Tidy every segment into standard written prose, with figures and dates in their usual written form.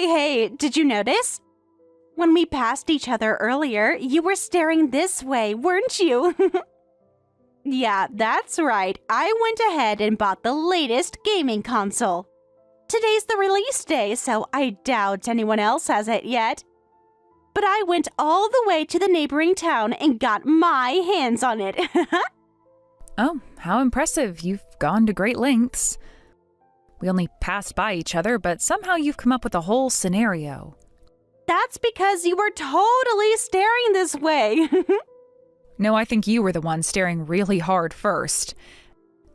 Hey, did you notice? When we passed each other earlier, you were staring this way, weren't you? Yeah, that's right. I went ahead and bought the latest gaming console. Today's the release day, so I doubt anyone else has it yet. But I went all the way to the neighboring town and got my hands on it. Oh, how impressive. You've gone to great lengths. We only passed by each other, but somehow you've come up with a whole scenario. That's because you were totally staring this way. No, I think you were the one staring really hard first.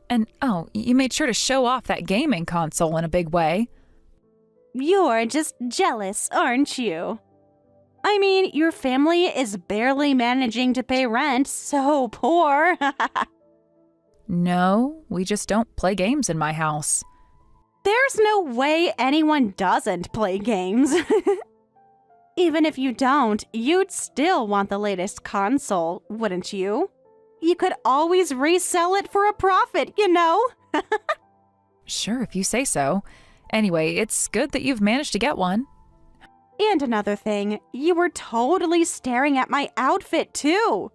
And, oh, you made sure to show off that gaming console in a big way. You're just jealous, aren't you? I mean, your family is barely managing to pay rent, so poor. No, we just don't play games in my house. There's no way anyone doesn't play games. Even if you don't, you'd still want the latest console, wouldn't you? You could always resell it for a profit, you know? Sure, if you say so. Anyway, it's good that you've managed to get one. And another thing, you were totally staring at my outfit, too.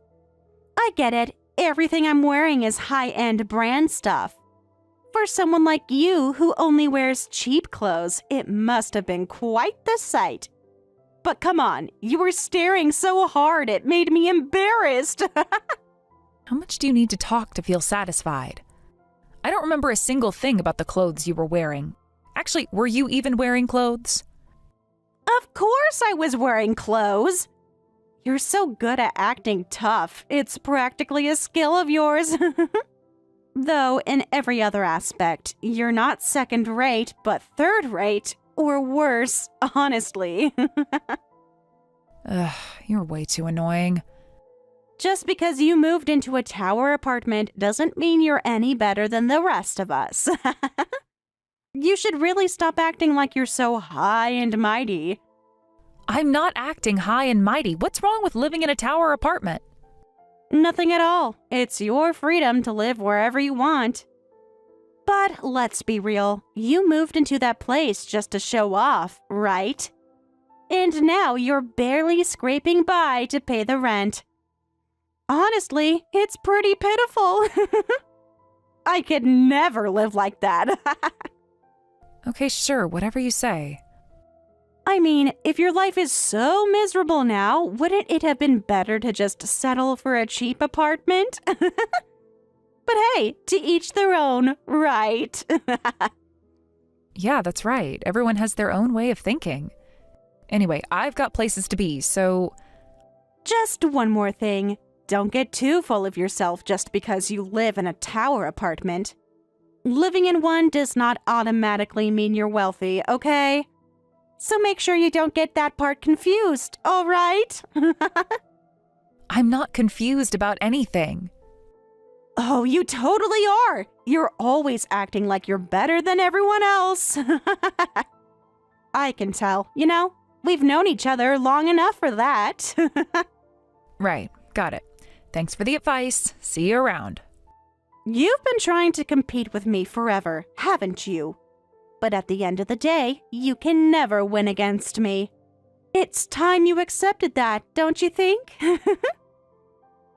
I get it. Everything I'm wearing is high-end brand stuff. For someone like you who only wears cheap clothes, it must have been quite the sight. But come on, you were staring so hard it made me embarrassed. How much do you need to talk to feel satisfied? I don't remember a single thing about the clothes you were wearing. Actually, were you even wearing clothes? Of course I was wearing clothes. You're so good at acting tough. It's practically a skill of yours. Though, in every other aspect, you're not second-rate, but third-rate, or worse, honestly. Ugh, you're way too annoying. Just because you moved into a tower apartment doesn't mean you're any better than the rest of us. You should really stop acting like you're so high and mighty. I'm not acting high and mighty. What's wrong with living in a tower apartment? Nothing at all. It's your freedom to live wherever you want. But let's be real. You moved into that place just to show off, right? And now you're barely scraping by to pay the rent. Honestly, it's pretty pitiful. I could never live like that. Okay, sure, whatever you say. I mean, if your life is so miserable now, wouldn't it have been better to just settle for a cheap apartment? But hey, to each their own, right? Yeah, that's right. Everyone has their own way of thinking. Anyway, I've got places to be, so... Just one more thing. Don't get too full of yourself just because you live in a tower apartment. Living in one does not automatically mean you're wealthy, okay? So make sure you don't get that part confused, all right? I'm not confused about anything. Oh, you totally are. You're always acting like you're better than everyone else. I can tell, you know? We've known each other long enough for that. Right, got it. Thanks for the advice. See you around. You've been trying to compete with me forever, haven't you? But at the end of the day, you can never win against me. It's time you accepted that, don't you think?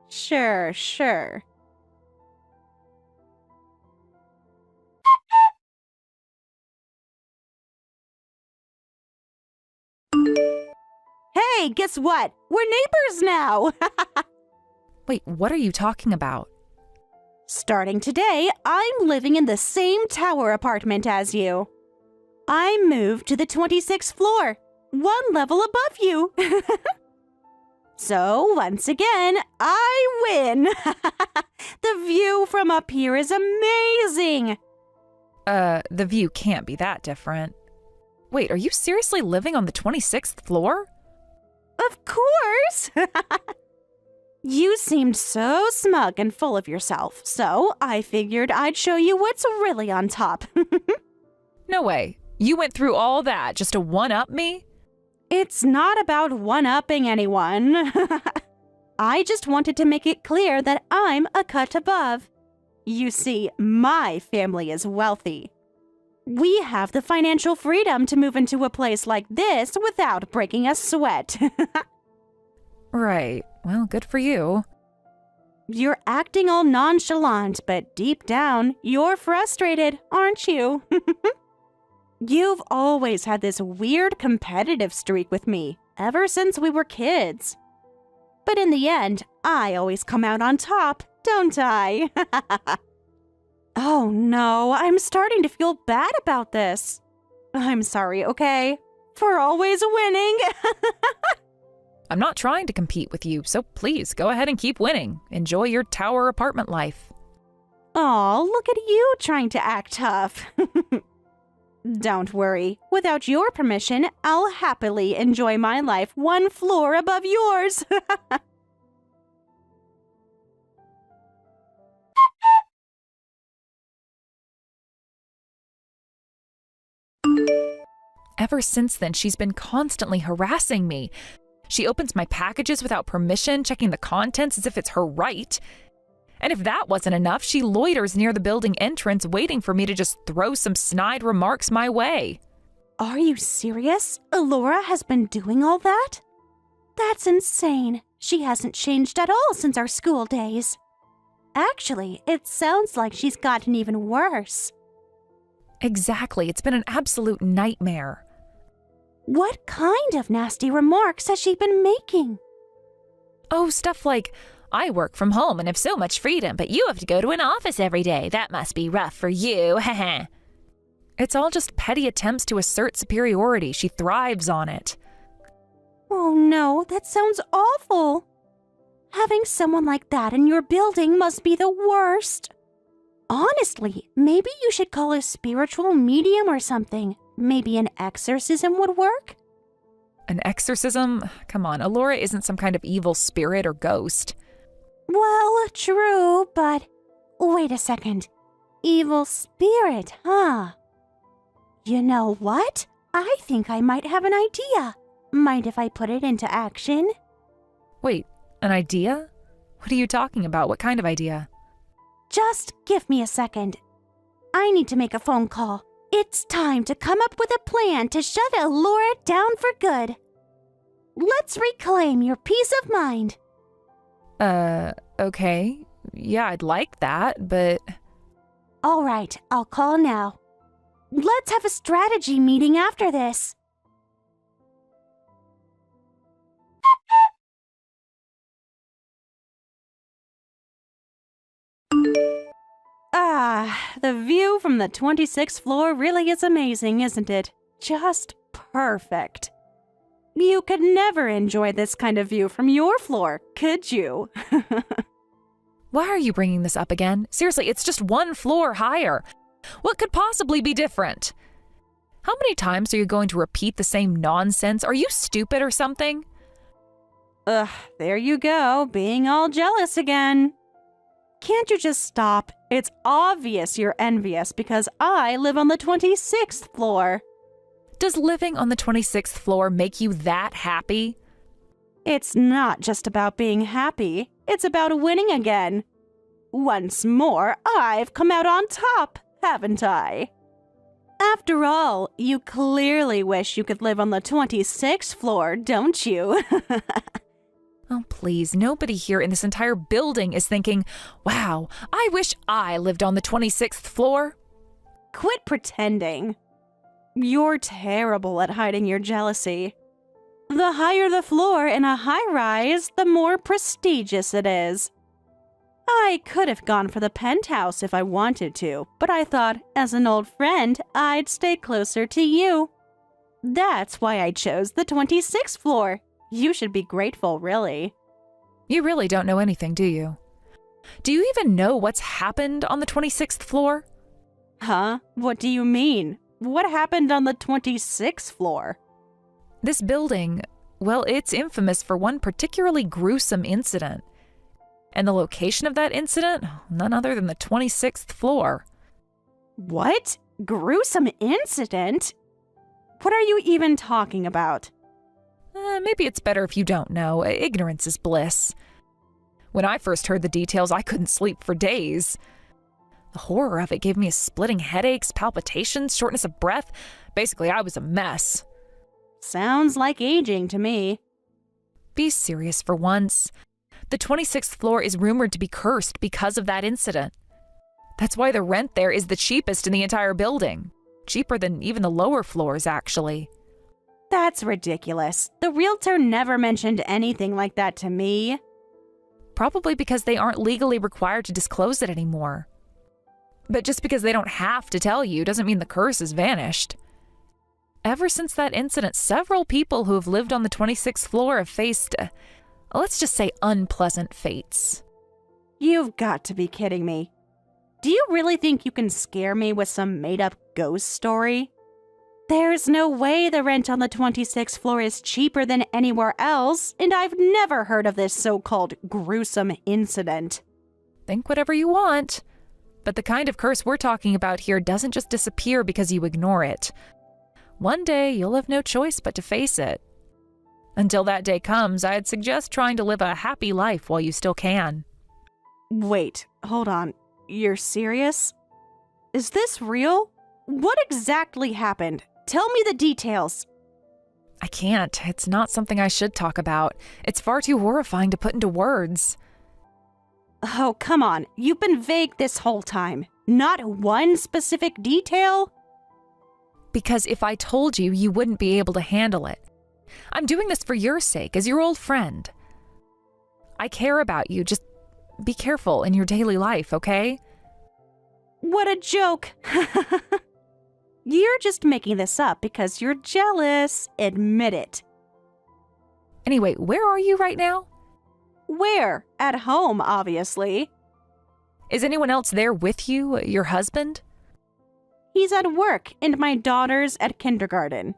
Sure. Hey, guess what? We're neighbors now! Wait, what are you talking about? Starting today, I'm living in the same tower apartment as you. I moved to the 26th floor, one level above you. So, once again, I win. The view from up here is amazing. The view can't be that different. Wait, are you seriously living on the 26th floor? Of course. You seemed so smug and full of yourself, so I figured I'd show you what's really on top. No way. You went through all that just to one-up me? It's not about one-upping anyone. I just wanted to make it clear that I'm a cut above. You see, my family is wealthy. We have the financial freedom to move into a place like this without breaking a sweat. Right. Well, good for you. You're acting all nonchalant, but deep down, you're frustrated, aren't you? You've always had this weird competitive streak with me, ever since we were kids. But in the end, I always come out on top, don't I? Oh no, I'm starting to feel bad about this. I'm sorry, okay? For always winning. I'm not trying to compete with you, so please go ahead and keep winning. Enjoy your tower apartment life. Aw, look at you trying to act tough. Don't worry. Without your permission, I'll happily enjoy my life one floor above yours. Ever since then, she's been constantly harassing me. She opens my packages without permission, checking the contents as if it's her right. And if that wasn't enough, she loiters near the building entrance, waiting for me to just throw some snide remarks my way. Are you serious? Laura has been doing all that? That's insane. She hasn't changed at all since our school days. Actually, it sounds like she's gotten even worse. Exactly. It's been an absolute nightmare. What kind of nasty remarks has she been making? Oh, stuff like, I work from home and have so much freedom, but you have to go to an office every day. That must be rough for you, haha. It's all just petty attempts to assert superiority. She thrives on it. Oh no, that sounds awful. Having someone like that in your building must be the worst. Honestly, maybe you should call a spiritual medium or something. Maybe an exorcism would work? An exorcism? Come on, Alora isn't some kind of evil spirit or ghost. Well, true, but wait a second. Evil spirit, huh? You know what? I think I might have an idea. Mind if I put it into action? Wait, an idea? What are you talking about? What kind of idea? Just give me a second. I need to make a phone call. It's time to come up with a plan to shut Alora down for good. Let's reclaim your peace of mind. Okay. Yeah, I'd like that, but... All right, I'll call now. Let's have a strategy meeting after this. The view from the 26th floor really is amazing, isn't it? Just perfect. You could never enjoy this kind of view from your floor, could you? Why are you bringing this up again? Seriously, it's just one floor higher. What could possibly be different? How many times are you going to repeat the same nonsense? Are you stupid or something? Ugh, there you go, being all jealous again. Can't you just stop? It's obvious you're envious because I live on the 26th floor. Does living on the 26th floor make you that happy? It's not just about being happy. It's about winning again. Once more, I've come out on top, haven't I? After all, you clearly wish you could live on the 26th floor, don't you? Oh, please, nobody here in this entire building is thinking, wow, I wish I lived on the 26th floor. Quit pretending. You're terrible at hiding your jealousy. The higher the floor in a high-rise, the more prestigious it is. I could have gone for the penthouse if I wanted to, but I thought, as an old friend, I'd stay closer to you. That's why I chose the 26th floor. You should be grateful, really. You really don't know anything, do you? Do you even know what's happened on the 26th floor? Huh? What do you mean? What happened on the 26th floor? This building, well, it's infamous for one particularly gruesome incident. And the location of that incident, none other than the 26th floor. What? Gruesome incident? What are you even talking about? Maybe it's better if you don't know. Ignorance is bliss. When I first heard the details, I couldn't sleep for days. The horror of it gave me splitting headaches, palpitations, shortness of breath. Basically, I was a mess. Sounds like aging to me. Be serious for once. The 26th floor is rumored to be cursed because of that incident. That's why the rent there is the cheapest in the entire building. Cheaper than even the lower floors, actually. That's ridiculous. The realtor never mentioned anything like that to me. Probably because they aren't legally required to disclose it anymore. But just because they don't have to tell you doesn't mean the curse has vanished. Ever since that incident, several people who have lived on the 26th floor have faced, let's just say, unpleasant fates. You've got to be kidding me. Do you really think you can scare me with some made-up ghost story? There's no way the rent on the 26th floor is cheaper than anywhere else, and I've never heard of this so-called gruesome incident. Think whatever you want. But the kind of curse we're talking about here doesn't just disappear because you ignore it. One day, you'll have no choice but to face it. Until that day comes, I'd suggest trying to live a happy life while you still can. Wait, hold on. You're serious? Is this real? What exactly happened? Tell me the details. I can't. It's not something I should talk about. It's far too horrifying to put into words. Oh, come on. You've been vague this whole time. Not one specific detail? Because if I told you, you wouldn't be able to handle it. I'm doing this for your sake, as your old friend. I care about you. Just be careful in your daily life, okay? What a joke. You're just making this up because you're jealous. Admit it. Anyway, where are you right now? Where? At home, obviously. Is anyone else there with you? Your husband? He's at work and my daughter's at kindergarten.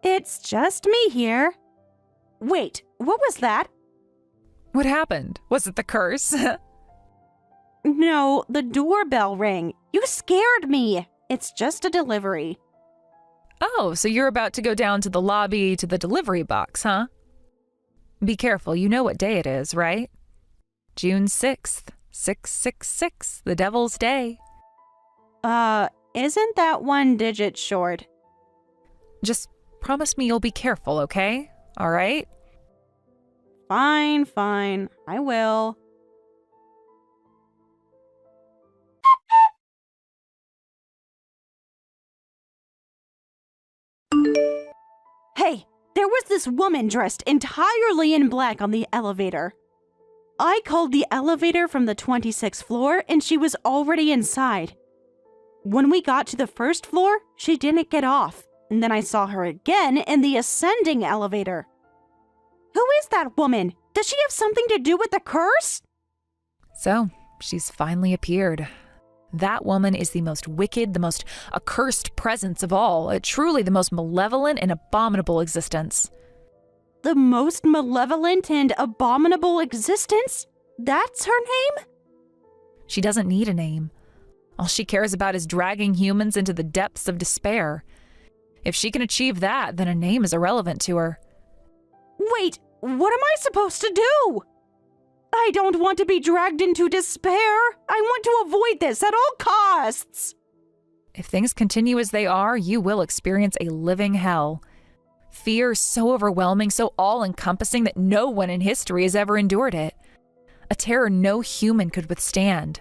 It's just me here. Wait, what was that? What happened? Was it the curse? No, the doorbell rang. You scared me. It's just a delivery. Oh, so you're about to go down to the lobby to the delivery box, huh? Be careful, you know what day it is, right? June 6th, 666, the devil's day. Isn't that one digit short? Just promise me you'll be careful, okay? All right? Fine. I will. Hey, there was this woman dressed entirely in black on the elevator. I called the elevator from the 26th floor and she was already inside. When we got to the first floor, she didn't get off, and then I saw her again in the ascending elevator. Who is that woman? Does she have something to do with the curse? So, she's finally appeared. That woman is the most wicked, the most accursed presence of all, truly the most malevolent and abominable existence. The most malevolent and abominable existence? That's her name? She doesn't need a name. All she cares about is dragging humans into the depths of despair. If she can achieve that, then a name is irrelevant to her. Wait, what am I supposed to do? I don't want to be dragged into despair. I want to avoid this at all costs. If things continue as they are, you will experience a living hell. Fear so overwhelming, so all-encompassing that no one in history has ever endured it. A terror no human could withstand.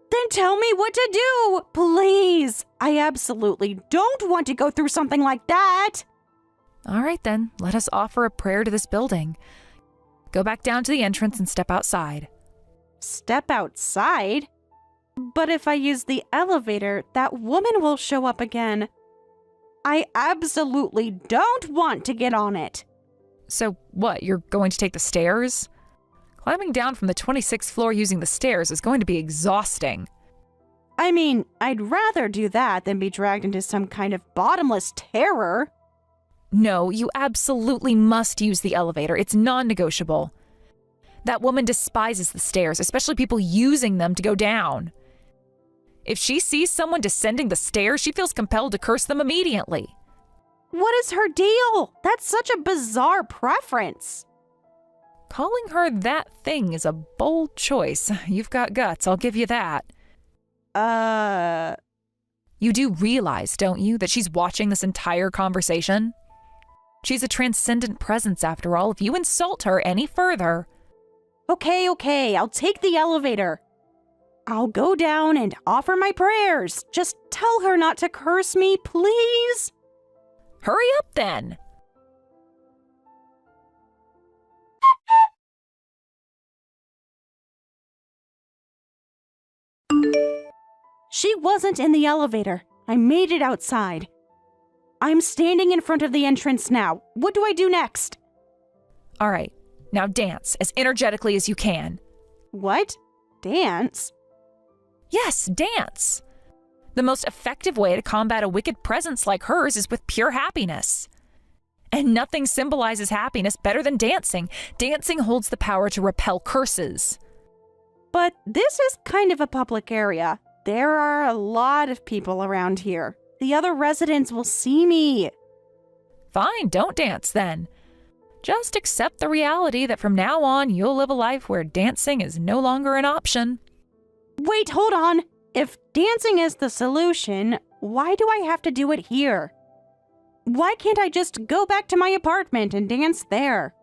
Then tell me what to do, please. I absolutely don't want to go through something like that. All right then, let us offer a prayer to this building. Go back down to the entrance and step outside. Step outside? But if I use the elevator, that woman will show up again. I absolutely don't want to get on it. So what, you're going to take the stairs? Climbing down from the 26th floor using the stairs is going to be exhausting. I mean, I'd rather do that than be dragged into some kind of bottomless terror. No, you absolutely must use the elevator. It's non-negotiable. That woman despises the stairs, especially people using them to go down. If she sees someone descending the stairs, she feels compelled to curse them immediately. What is her deal? That's such a bizarre preference. Calling her that thing is a bold choice. You've got guts, I'll give you that. You do realize, don't you, that she's watching this entire conversation? She's a transcendent presence after all. If you insult her any further... Okay, I'll take the elevator. I'll go down and offer my prayers. Just tell her not to curse me, please. Hurry up then. She wasn't in the elevator. I made it outside. I'm standing in front of the entrance now. What do I do next? All right, now dance as energetically as you can. What? Dance? Yes, dance. The most effective way to combat a wicked presence like hers is with pure happiness. And nothing symbolizes happiness better than dancing. Dancing holds the power to repel curses. But this is kind of a public area. There are a lot of people around here. The other residents will see me. Fine, don't dance then. Just accept the reality that from now on you'll live a life where dancing is no longer an option. Wait, hold on. If dancing is the solution, why do I have to do it here? Why can't I just go back to my apartment and dance there?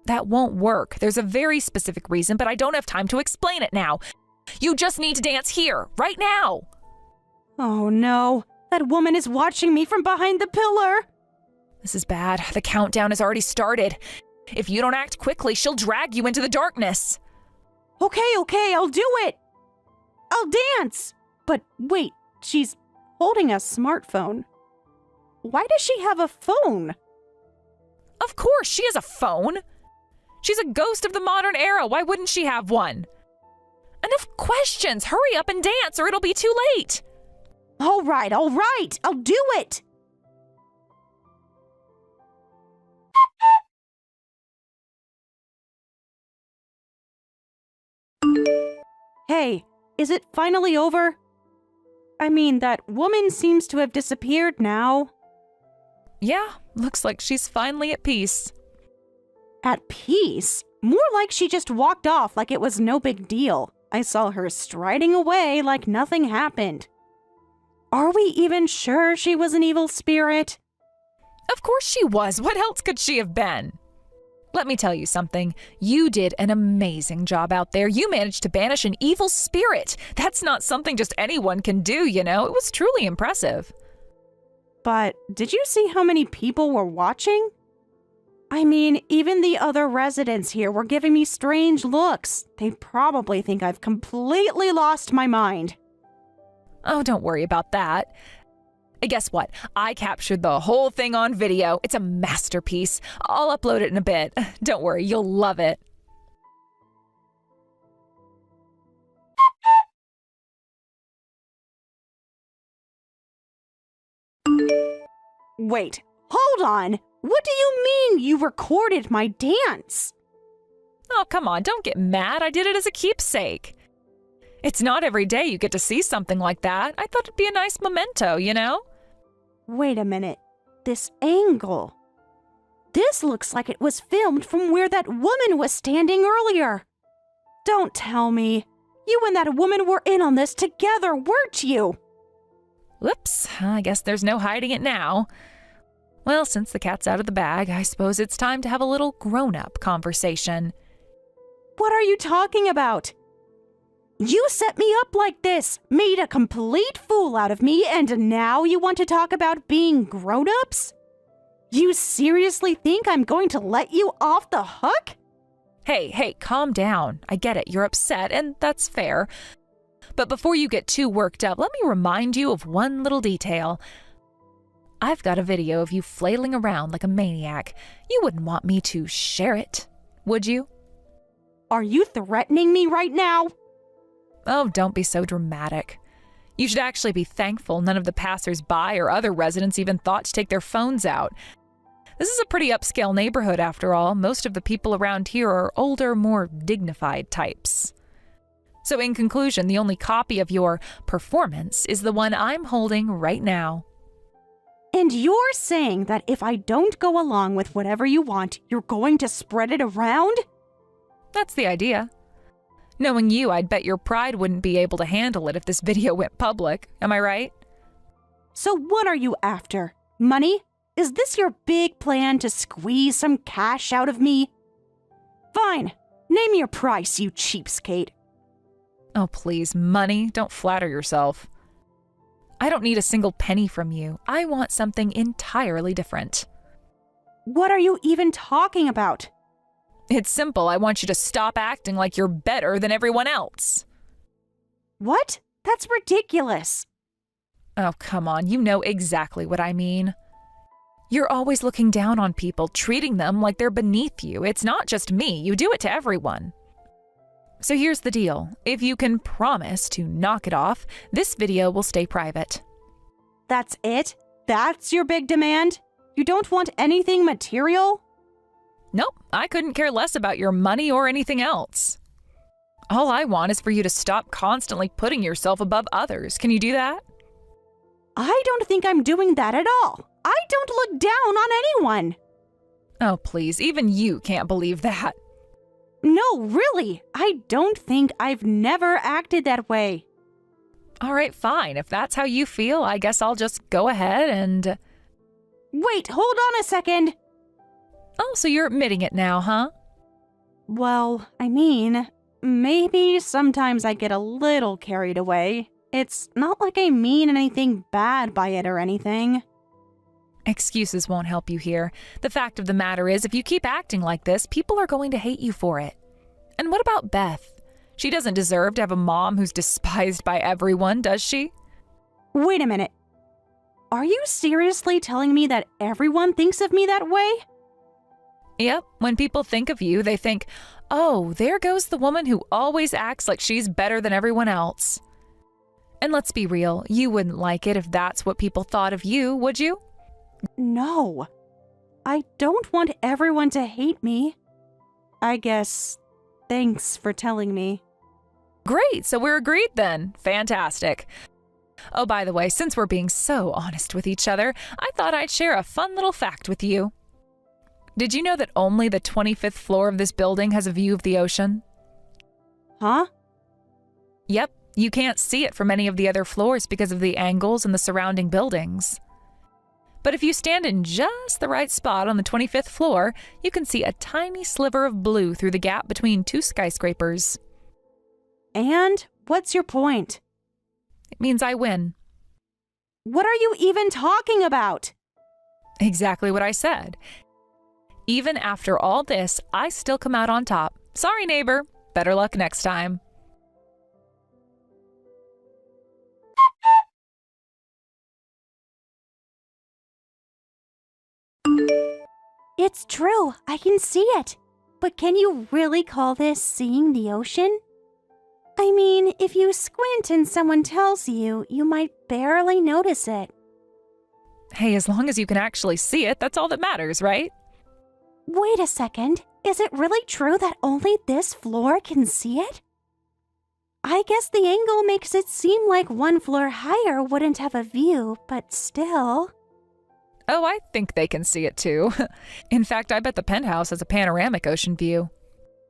That won't work. There's a very specific reason, but I don't have time to explain it now. You just need to dance here, right now. Oh no, that woman is watching me from behind the pillar. This is bad. The countdown has already started. If you don't act quickly, she'll drag you into the darkness. Okay, I'll do it. I'll dance. But wait, she's holding a smartphone. Why does she have a phone? Of course, she has a phone. She's a ghost of the modern era. Why wouldn't she have one? Enough questions. Hurry up and dance or it'll be too late. All right. I'll do it. Hey, is it finally over? I mean, that woman seems to have disappeared now. Yeah, looks like she's finally at peace. At peace? More like she just walked off like it was no big deal. I saw her striding away like nothing happened. Are we even sure she was an evil spirit? Of course she was. What else could she have been? Let me tell you something. You did an amazing job out there. You managed to banish an evil spirit. That's not something just anyone can do, you know. It was truly impressive. But did you see how many people were watching? I mean, even the other residents here were giving me strange looks. They probably think I've completely lost my mind. Oh, don't worry about that. Guess what? I captured the whole thing on video. It's a masterpiece. I'll upload it in a bit. Don't worry, you'll love it. Wait, hold on. What do you mean you recorded my dance? Oh, come on, don't get mad. I did it as a keepsake. It's not every day you get to see something like that. I thought it'd be a nice memento, you know? Wait a minute. This angle. This looks like it was filmed from where that woman was standing earlier. Don't tell me. You and that woman were in on this together, weren't you? Whoops, I guess there's no hiding it now. Well, since the cat's out of the bag, I suppose it's time to have a little grown-up conversation. What are you talking about? You set me up like this, made a complete fool out of me, and now you want to talk about being grown-ups? You seriously think I'm going to let you off the hook? Hey, calm down. I get it, you're upset, and that's fair. But before you get too worked up, let me remind you of one little detail. I've got a video of you flailing around like a maniac. You wouldn't want me to share it, would you? Are you threatening me right now? Oh, don't be so dramatic. You should actually be thankful none of the passers-by or other residents even thought to take their phones out. This is a pretty upscale neighborhood after all. Most of the people around here are older, more dignified types. So in conclusion, the only copy of your performance is the one I'm holding right now. And you're saying that if I don't go along with whatever you want, you're going to spread it around? That's the idea. Knowing you, I'd bet your pride wouldn't be able to handle it if this video went public. Am I right? So what are you after? Money? Is this your big plan to squeeze some cash out of me? Fine. Name your price, you cheapskate. Oh, please, money. Don't flatter yourself. I don't need a single penny from you. I want something entirely different. What are you even talking about? It's simple. I want you to stop acting like you're better than everyone else. What? That's ridiculous. Oh, come on. You know exactly what I mean. You're always looking down on people, treating them like they're beneath you. It's not just me. You do it to everyone. So here's the deal. If you can promise to knock it off, this video will stay private. That's it? That's your big demand? You don't want anything material? Nope, I couldn't care less about your money or anything else. All I want is for you to stop constantly putting yourself above others. Can you do that? I don't think I'm doing that at all. I don't look down on anyone. Oh, please, even you can't believe that. No, really, I don't think I've never acted that way. All right, fine. If that's how you feel, I guess I'll just go ahead and... Wait, hold on a second. Oh, so you're admitting it now, huh? Well, I mean, maybe sometimes I get a little carried away. It's not like I mean anything bad by it or anything. Excuses won't help you here. The fact of the matter is, if you keep acting like this, people are going to hate you for it. And what about Beth? She doesn't deserve to have a mom who's despised by everyone, does she? Wait a minute. Are you seriously telling me that everyone thinks of me that way? Yep, when people think of you, they think, oh, there goes the woman who always acts like she's better than everyone else. And let's be real, you wouldn't like it if that's what people thought of you, would you? No. I don't want everyone to hate me. I guess, thanks for telling me. Great, so we're agreed then. Fantastic. Oh, by the way, since we're being so honest with each other, I thought I'd share a fun little fact with you. Did you know that only the 25th floor of this building has a view of the ocean? Huh? Yep, you can't see it from any of the other floors because of the angles and the surrounding buildings. But if you stand in just the right spot on the 25th floor, you can see a tiny sliver of blue through the gap between two skyscrapers. And what's your point? It means I win. What are you even talking about? Exactly what I said. Even after all this, I still come out on top. Sorry, neighbor. Better luck next time. It's true, I can see it. But can you really call this seeing the ocean? I mean, if you squint and someone tells you, you might barely notice it. Hey, as long as you can actually see it, that's all that matters, right? Wait a second. Is it really true that only this floor can see it? I guess the angle makes it seem like one floor higher wouldn't have a view, but still. Oh, I think they can see it too. In fact, I bet the penthouse has a panoramic ocean view.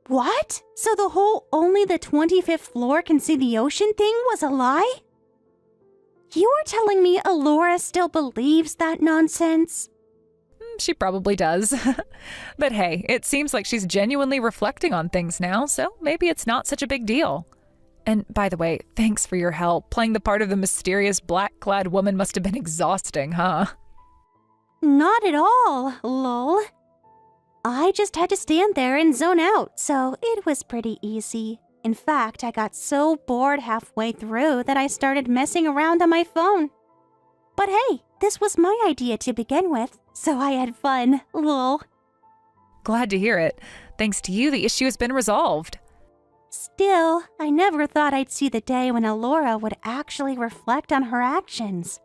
What? So the whole only the 25th floor can see the ocean thing was a lie? You are telling me Alora still believes that nonsense? She probably does. But hey, it seems like she's genuinely reflecting on things now, so maybe it's not such a big deal. And by the way, thanks for your help. Playing the part of the mysterious black-clad woman must have been exhausting, huh? Not at all, lol. I just had to stand there and zone out, so it was pretty easy. In fact, I got so bored halfway through that I started messing around on my phone. But hey, this was my idea to begin with, so I had fun, lol. Glad to hear it. Thanks to you, the issue has been resolved. Still, I never thought I'd see the day when Alora would actually reflect on her actions.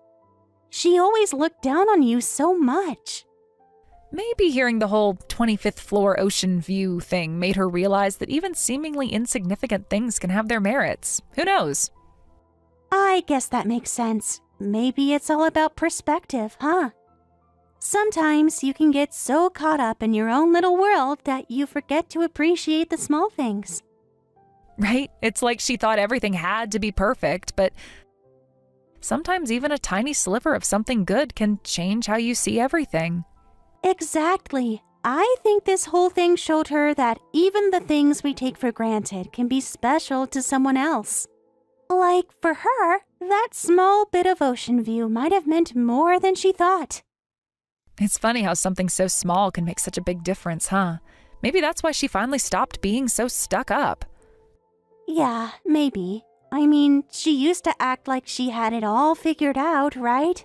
She always looked down on you so much. Maybe hearing the whole 25th floor ocean view thing made her realize that even seemingly insignificant things can have their merits. Who knows? I guess that makes sense. Maybe it's all about perspective, huh? Sometimes you can get so caught up in your own little world that you forget to appreciate the small things. right? It's like she thought everything had to be perfect, but sometimes even a tiny sliver of something good can change how you see everything. Exactly. I think this whole thing showed her that even the things we take for granted can be special to someone else. Like, for her, that small bit of ocean view might have meant more than she thought. It's funny how something so small can make such a big difference, huh? Maybe that's why she finally stopped being so stuck up. Yeah, maybe. I mean, she used to act like she had it all figured out, right?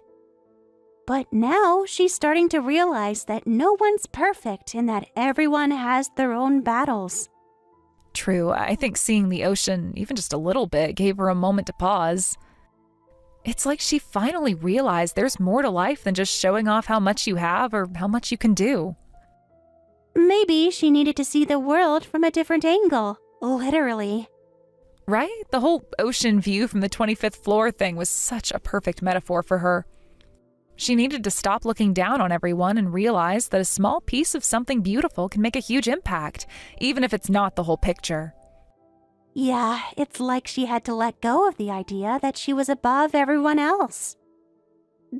But now she's starting to realize that no one's perfect and that everyone has their own battles. True, I think seeing the ocean, even just a little bit, gave her a moment to pause. It's like she finally realized there's more to life than just showing off how much you have or how much you can do. Maybe she needed to see the world from a different angle, literally. Right? The whole ocean view from the 25th floor thing was such a perfect metaphor for her. She needed to stop looking down on everyone and realize that a small piece of something beautiful can make a huge impact, even if it's not the whole picture. Yeah, it's like she had to let go of the idea that she was above everyone else.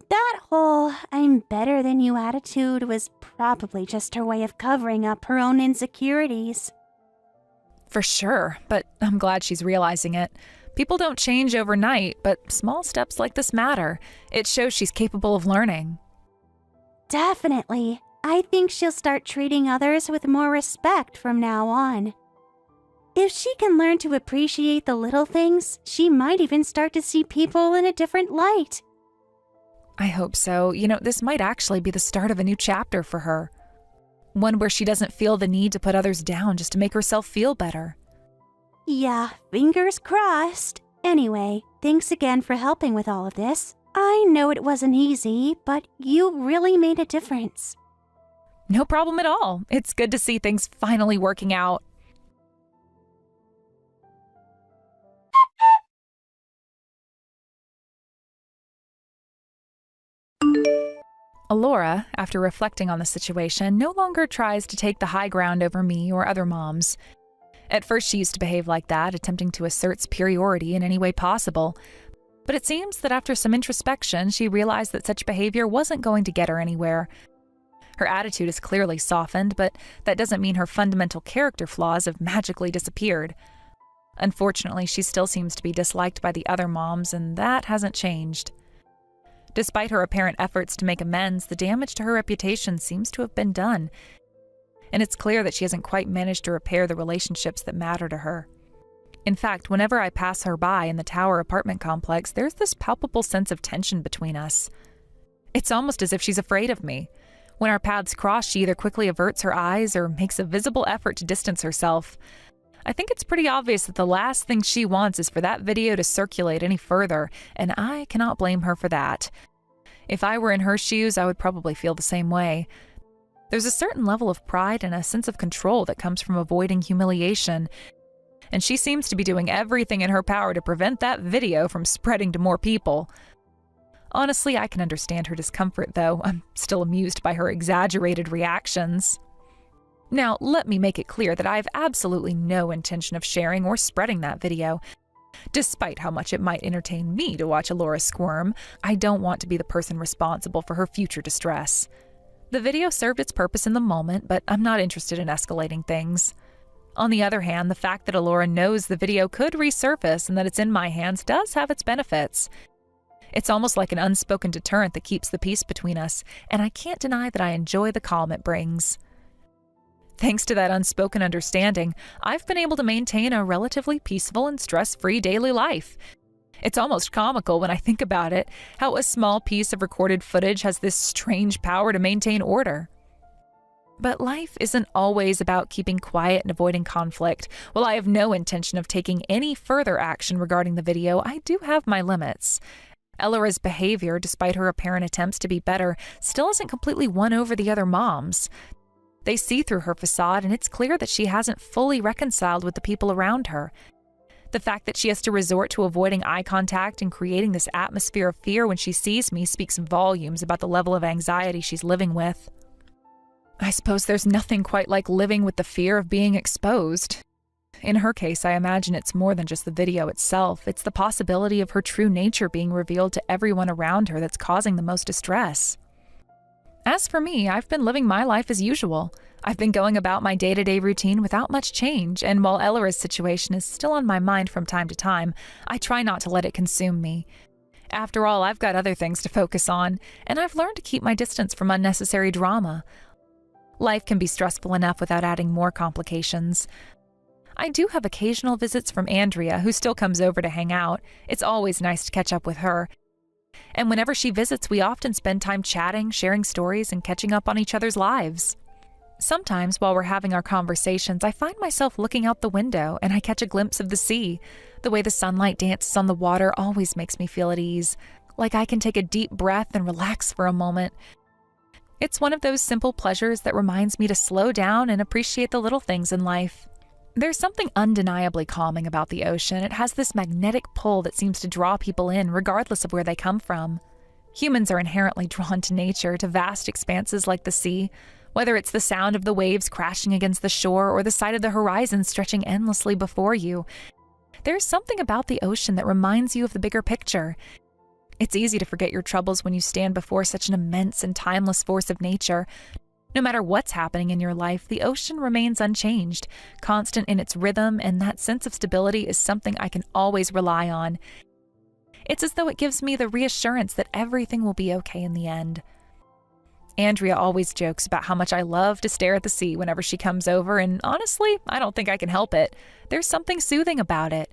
That whole "I'm better than you" attitude was probably just her way of covering up her own insecurities. For sure, but I'm glad she's realizing it. People don't change overnight, but small steps like this matter. It shows she's capable of learning. Definitely. I think she'll start treating others with more respect from now on. If she can learn to appreciate the little things, she might even start to see people in a different light. I hope so. This might actually be the start of a new chapter for her. One where she doesn't feel the need to put others down just to make herself feel better. Yeah, fingers crossed. Anyway, thanks again for helping with all of this. I know it wasn't easy, but you really made a difference. No problem at all. It's good to see things finally working out. Alora, after reflecting on the situation, no longer tries to take the high ground over me or other moms. At first, she used to behave like that, attempting to assert superiority in any way possible. But it seems that after some introspection, she realized that such behavior wasn't going to get her anywhere. Her attitude is clearly softened, but that doesn't mean her fundamental character flaws have magically disappeared. Unfortunately, she still seems to be disliked by the other moms, and that hasn't changed. Despite her apparent efforts to make amends, the damage to her reputation seems to have been done. And it's clear that she hasn't quite managed to repair the relationships that matter to her. In fact, whenever I pass her by in the Tower apartment complex, there's this palpable sense of tension between us. It's almost as if she's afraid of me. When our paths cross, she either quickly averts her eyes or makes a visible effort to distance herself. I think it's pretty obvious that the last thing she wants is for that video to circulate any further, and I cannot blame her for that. If I were in her shoes, I would probably feel the same way. There's a certain level of pride and a sense of control that comes from avoiding humiliation, and she seems to be doing everything in her power to prevent that video from spreading to more people. Honestly, I can understand her discomfort, though. I'm still amused by her exaggerated reactions. Now, let me make it clear that I have absolutely no intention of sharing or spreading that video. Despite how much it might entertain me to watch Alora squirm, I don't want to be the person responsible for her future distress. The video served its purpose in the moment, but I'm not interested in escalating things. On the other hand, the fact that Alora knows the video could resurface and that it's in my hands does have its benefits. It's almost like an unspoken deterrent that keeps the peace between us, and I can't deny that I enjoy the calm it brings. Thanks to that unspoken understanding, I've been able to maintain a relatively peaceful and stress-free daily life. It's almost comical when I think about it, how a small piece of recorded footage has this strange power to maintain order. But life isn't always about keeping quiet and avoiding conflict. While I have no intention of taking any further action regarding the video, I do have my limits. Elora's behavior, despite her apparent attempts to be better, still hasn't completely won over the other moms. They see through her facade, and it's clear that she hasn't fully reconciled with the people around her. The fact that she has to resort to avoiding eye contact and creating this atmosphere of fear when she sees me speaks volumes about the level of anxiety she's living with. I suppose there's nothing quite like living with the fear of being exposed. In her case, I imagine it's more than just the video itself. It's the possibility of her true nature being revealed to everyone around her that's causing the most distress. As for me, I've been living my life as usual. I've been going about my day-to-day routine without much change, and while Ellora's situation is still on my mind from time to time, I try not to let it consume me. After all, I've got other things to focus on, and I've learned to keep my distance from unnecessary drama. Life can be stressful enough without adding more complications. I do have occasional visits from Andrea, who still comes over to hang out. It's always nice to catch up with her. And whenever she visits, we often spend time chatting, sharing stories, and catching up on each other's lives. Sometimes, while we're having our conversations, I find myself looking out the window and I catch a glimpse of the sea. The way the sunlight dances on the water always makes me feel at ease, like I can take a deep breath and relax for a moment. It's one of those simple pleasures that reminds me to slow down and appreciate the little things in life. There's something undeniably calming about the ocean. It has this magnetic pull that seems to draw people in, regardless of where they come from. Humans are inherently drawn to nature, to vast expanses like the sea, whether it's the sound of the waves crashing against the shore or the sight of the horizon stretching endlessly before you. There's something about the ocean that reminds you of the bigger picture. It's easy to forget your troubles when you stand before such an immense and timeless force of nature. No matter what's happening in your life, the ocean remains unchanged, constant in its rhythm, and that sense of stability is something I can always rely on. It's as though it gives me the reassurance that everything will be okay in the end. Andrea always jokes about how much I love to stare at the sea whenever she comes over, and honestly, I don't think I can help it. There's something soothing about it.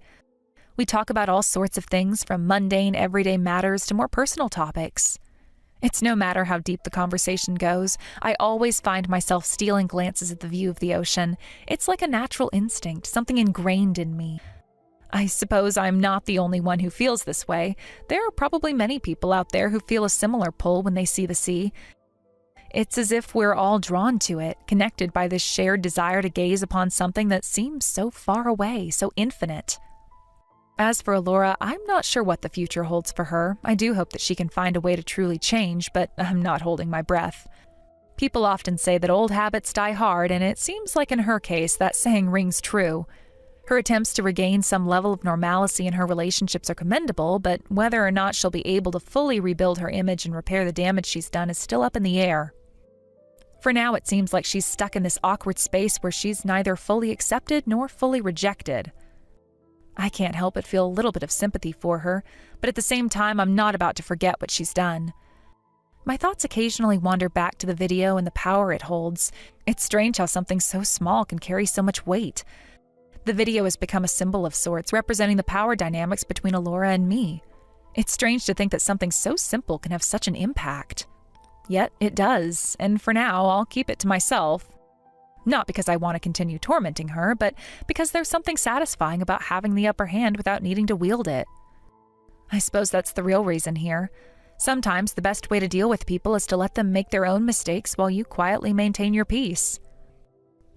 We talk about all sorts of things, from mundane, everyday matters to more personal topics. It's no matter how deep the conversation goes, I always find myself stealing glances at the view of the ocean. It's like a natural instinct, something ingrained in me. I suppose I'm not the only one who feels this way. There are probably many people out there who feel a similar pull when they see the sea. It's as if we're all drawn to it, connected by this shared desire to gaze upon something that seems so far away, so infinite. As for Elora, I'm not sure what the future holds for her. I do hope that she can find a way to truly change, but I'm not holding my breath. People often say that old habits die hard, and it seems like in her case that saying rings true. Her attempts to regain some level of normalcy in her relationships are commendable, but whether or not she'll be able to fully rebuild her image and repair the damage she's done is still up in the air. For now, it seems like she's stuck in this awkward space where she's neither fully accepted nor fully rejected. I can't help but feel a little bit of sympathy for her, but at the same time, I'm not about to forget what she's done. My thoughts occasionally wander back to the video and the power it holds. It's strange how something so small can carry so much weight. The video has become a symbol of sorts, representing the power dynamics between Elora and me. It's strange to think that something so simple can have such an impact. Yet it does, and for now, I'll keep it to myself. Not because I want to continue tormenting her, but because there's something satisfying about having the upper hand without needing to wield it. I suppose that's the real reason here. Sometimes the best way to deal with people is to let them make their own mistakes while you quietly maintain your peace.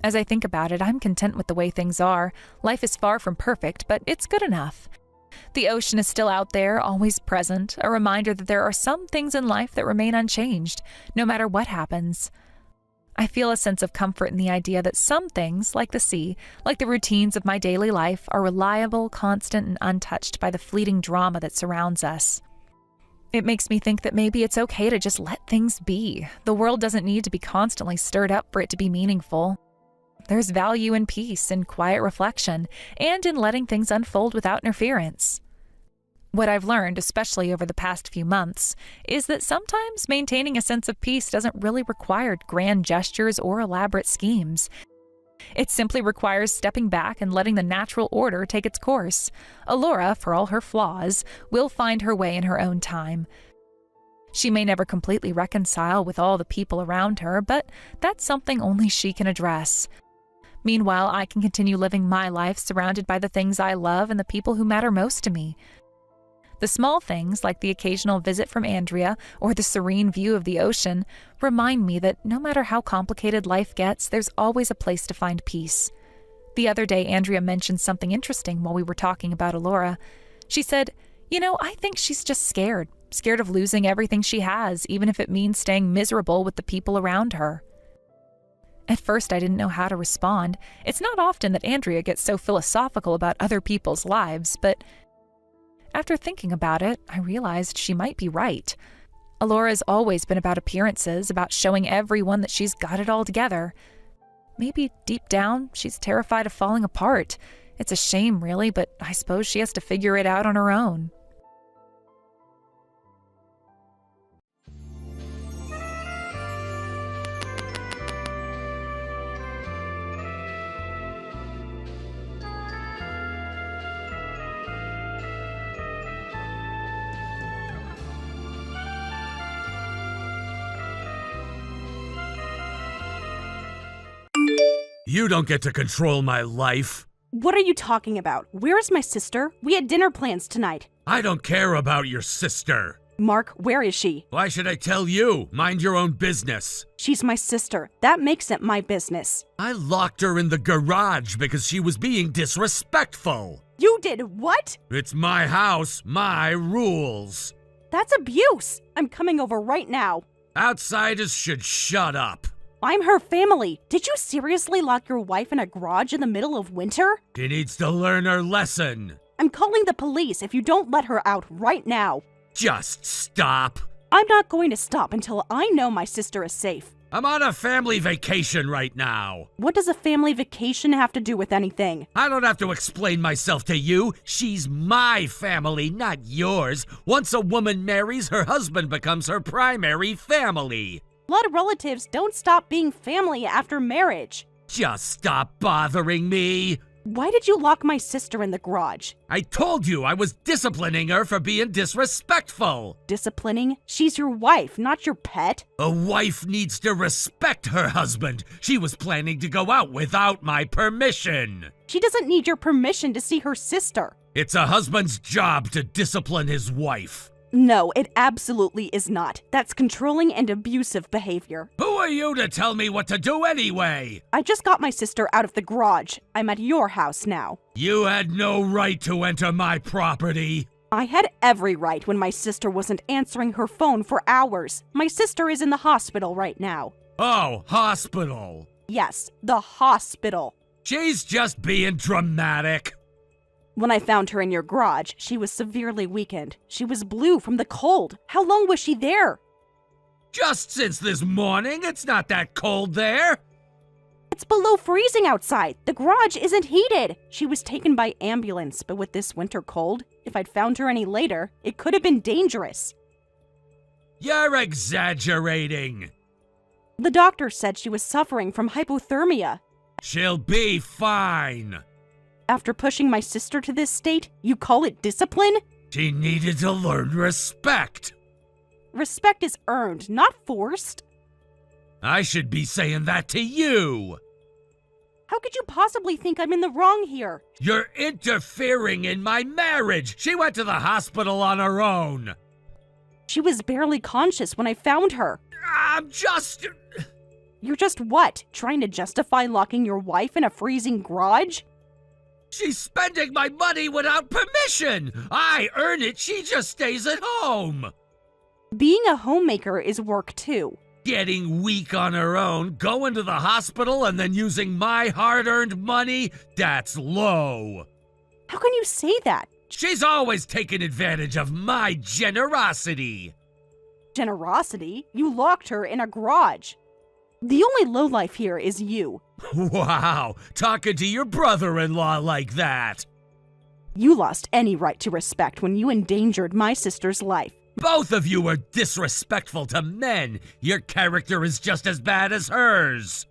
As I think about it, I'm content with the way things are. Life is far from perfect, but it's good enough. The ocean is still out there, always present, a reminder that there are some things in life that remain unchanged, no matter what happens. I feel a sense of comfort in the idea that some things, like the sea, like the routines of my daily life, are reliable, constant, and untouched by the fleeting drama that surrounds us. It makes me think that maybe it's okay to just let things be. The world doesn't need to be constantly stirred up for it to be meaningful. There's value in peace, in quiet reflection, and in letting things unfold without interference. What I've learned, especially over the past few months, is that sometimes maintaining a sense of peace doesn't really require grand gestures or elaborate schemes. It simply requires stepping back and letting the natural order take its course. Elora, for all her flaws, will find her way in her own time. She may never completely reconcile with all the people around her, but that's something only she can address. Meanwhile, I can continue living my life surrounded by the things I love and the people who matter most to me. The small things, like the occasional visit from Andrea or the serene view of the ocean, remind me that no matter how complicated life gets, there's always a place to find peace. The other day, Andrea mentioned something interesting while we were talking about Elora. She said, I think she's just scared of losing everything she has, even if it means staying miserable with the people around her. At first, I didn't know how to respond. It's not often that Andrea gets so philosophical about other people's lives, but after thinking about it, I realized she might be right. Alora's always been about appearances, about showing everyone that she's got it all together. Maybe deep down, she's terrified of falling apart. It's a shame, really, but I suppose she has to figure it out on her own. You don't get to control my life. What are you talking about? Where is my sister? We had dinner plans tonight. I don't care about your sister. Mark, where is she? Why should I tell you? Mind your own business. She's my sister. That makes it my business. I locked her in the garage because she was being disrespectful. You did what? It's my house, my rules. That's abuse. I'm coming over right now. Outsiders should shut up. I'm her family. Did you seriously lock your wife in a garage in the middle of winter? She needs to learn her lesson. I'm calling the police if you don't let her out right now. Just stop. I'm not going to stop until I know my sister is safe. I'm on a family vacation right now. What does a family vacation have to do with anything? I don't have to explain myself to you. She's my family, not yours. Once a woman marries, her husband becomes her primary family. Blood relatives don't stop being family after marriage. Just stop bothering me. Why did you lock my sister in the garage? I told you I was disciplining her for being disrespectful. Disciplining? She's your wife, not your pet. A wife needs to respect her husband. She was planning to go out without my permission. She doesn't need your permission to see her sister. It's a husband's job to discipline his wife. No, it absolutely is not. That's controlling and abusive behavior. Who are you to tell me what to do anyway? I just got my sister out of the garage. I'm at your house now. You had no right to enter my property. I had every right when my sister wasn't answering her phone for hours. My sister is in the hospital right now. Oh, hospital. Yes, the hospital. She's just being dramatic. When I found her in your garage, she was severely weakened. She was blue from the cold. How long was she there? Just since this morning. It's not that cold there. It's below freezing outside. The garage isn't heated. She was taken by ambulance, but with this winter cold, if I'd found her any later, it could have been dangerous. You're exaggerating. The doctor said she was suffering from hypothermia. She'll be fine. After pushing my sister to this state, you call it discipline? She needed to learn respect. Respect is earned, not forced. I should be saying that to you. How could you possibly think I'm in the wrong here? You're interfering in my marriage. She went to the hospital on her own. She was barely conscious when I found her. I'm just... You're just what? Trying to justify locking your wife in a freezing garage? She's spending my money without permission. I earn it. She just stays at home. Being a homemaker is work too. Getting weak on her own, going to the hospital, and then using my hard-earned money, that's low. How can you say that? She's always taken advantage of my generosity. Generosity? You locked her in a garage. The only lowlife here is you. Wow, talking to your brother-in-law like that. You lost any right to respect when you endangered my sister's life. Both of you are disrespectful to men. Your character is just as bad as hers.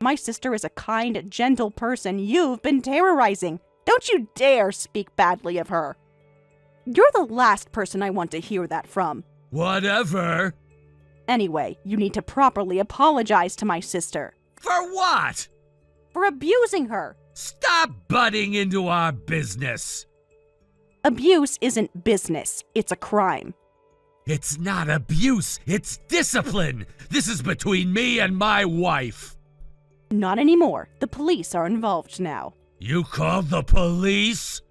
My sister is a kind, gentle person you've been terrorizing. Don't you dare speak badly of her. You're the last person I want to hear that from. Whatever. Anyway, you need to properly apologize to my sister. For what? For abusing her. Stop butting into our business. Abuse isn't business, it's a crime. It's not abuse, it's discipline. This is between me and my wife. Not anymore. The police are involved now. You called the police?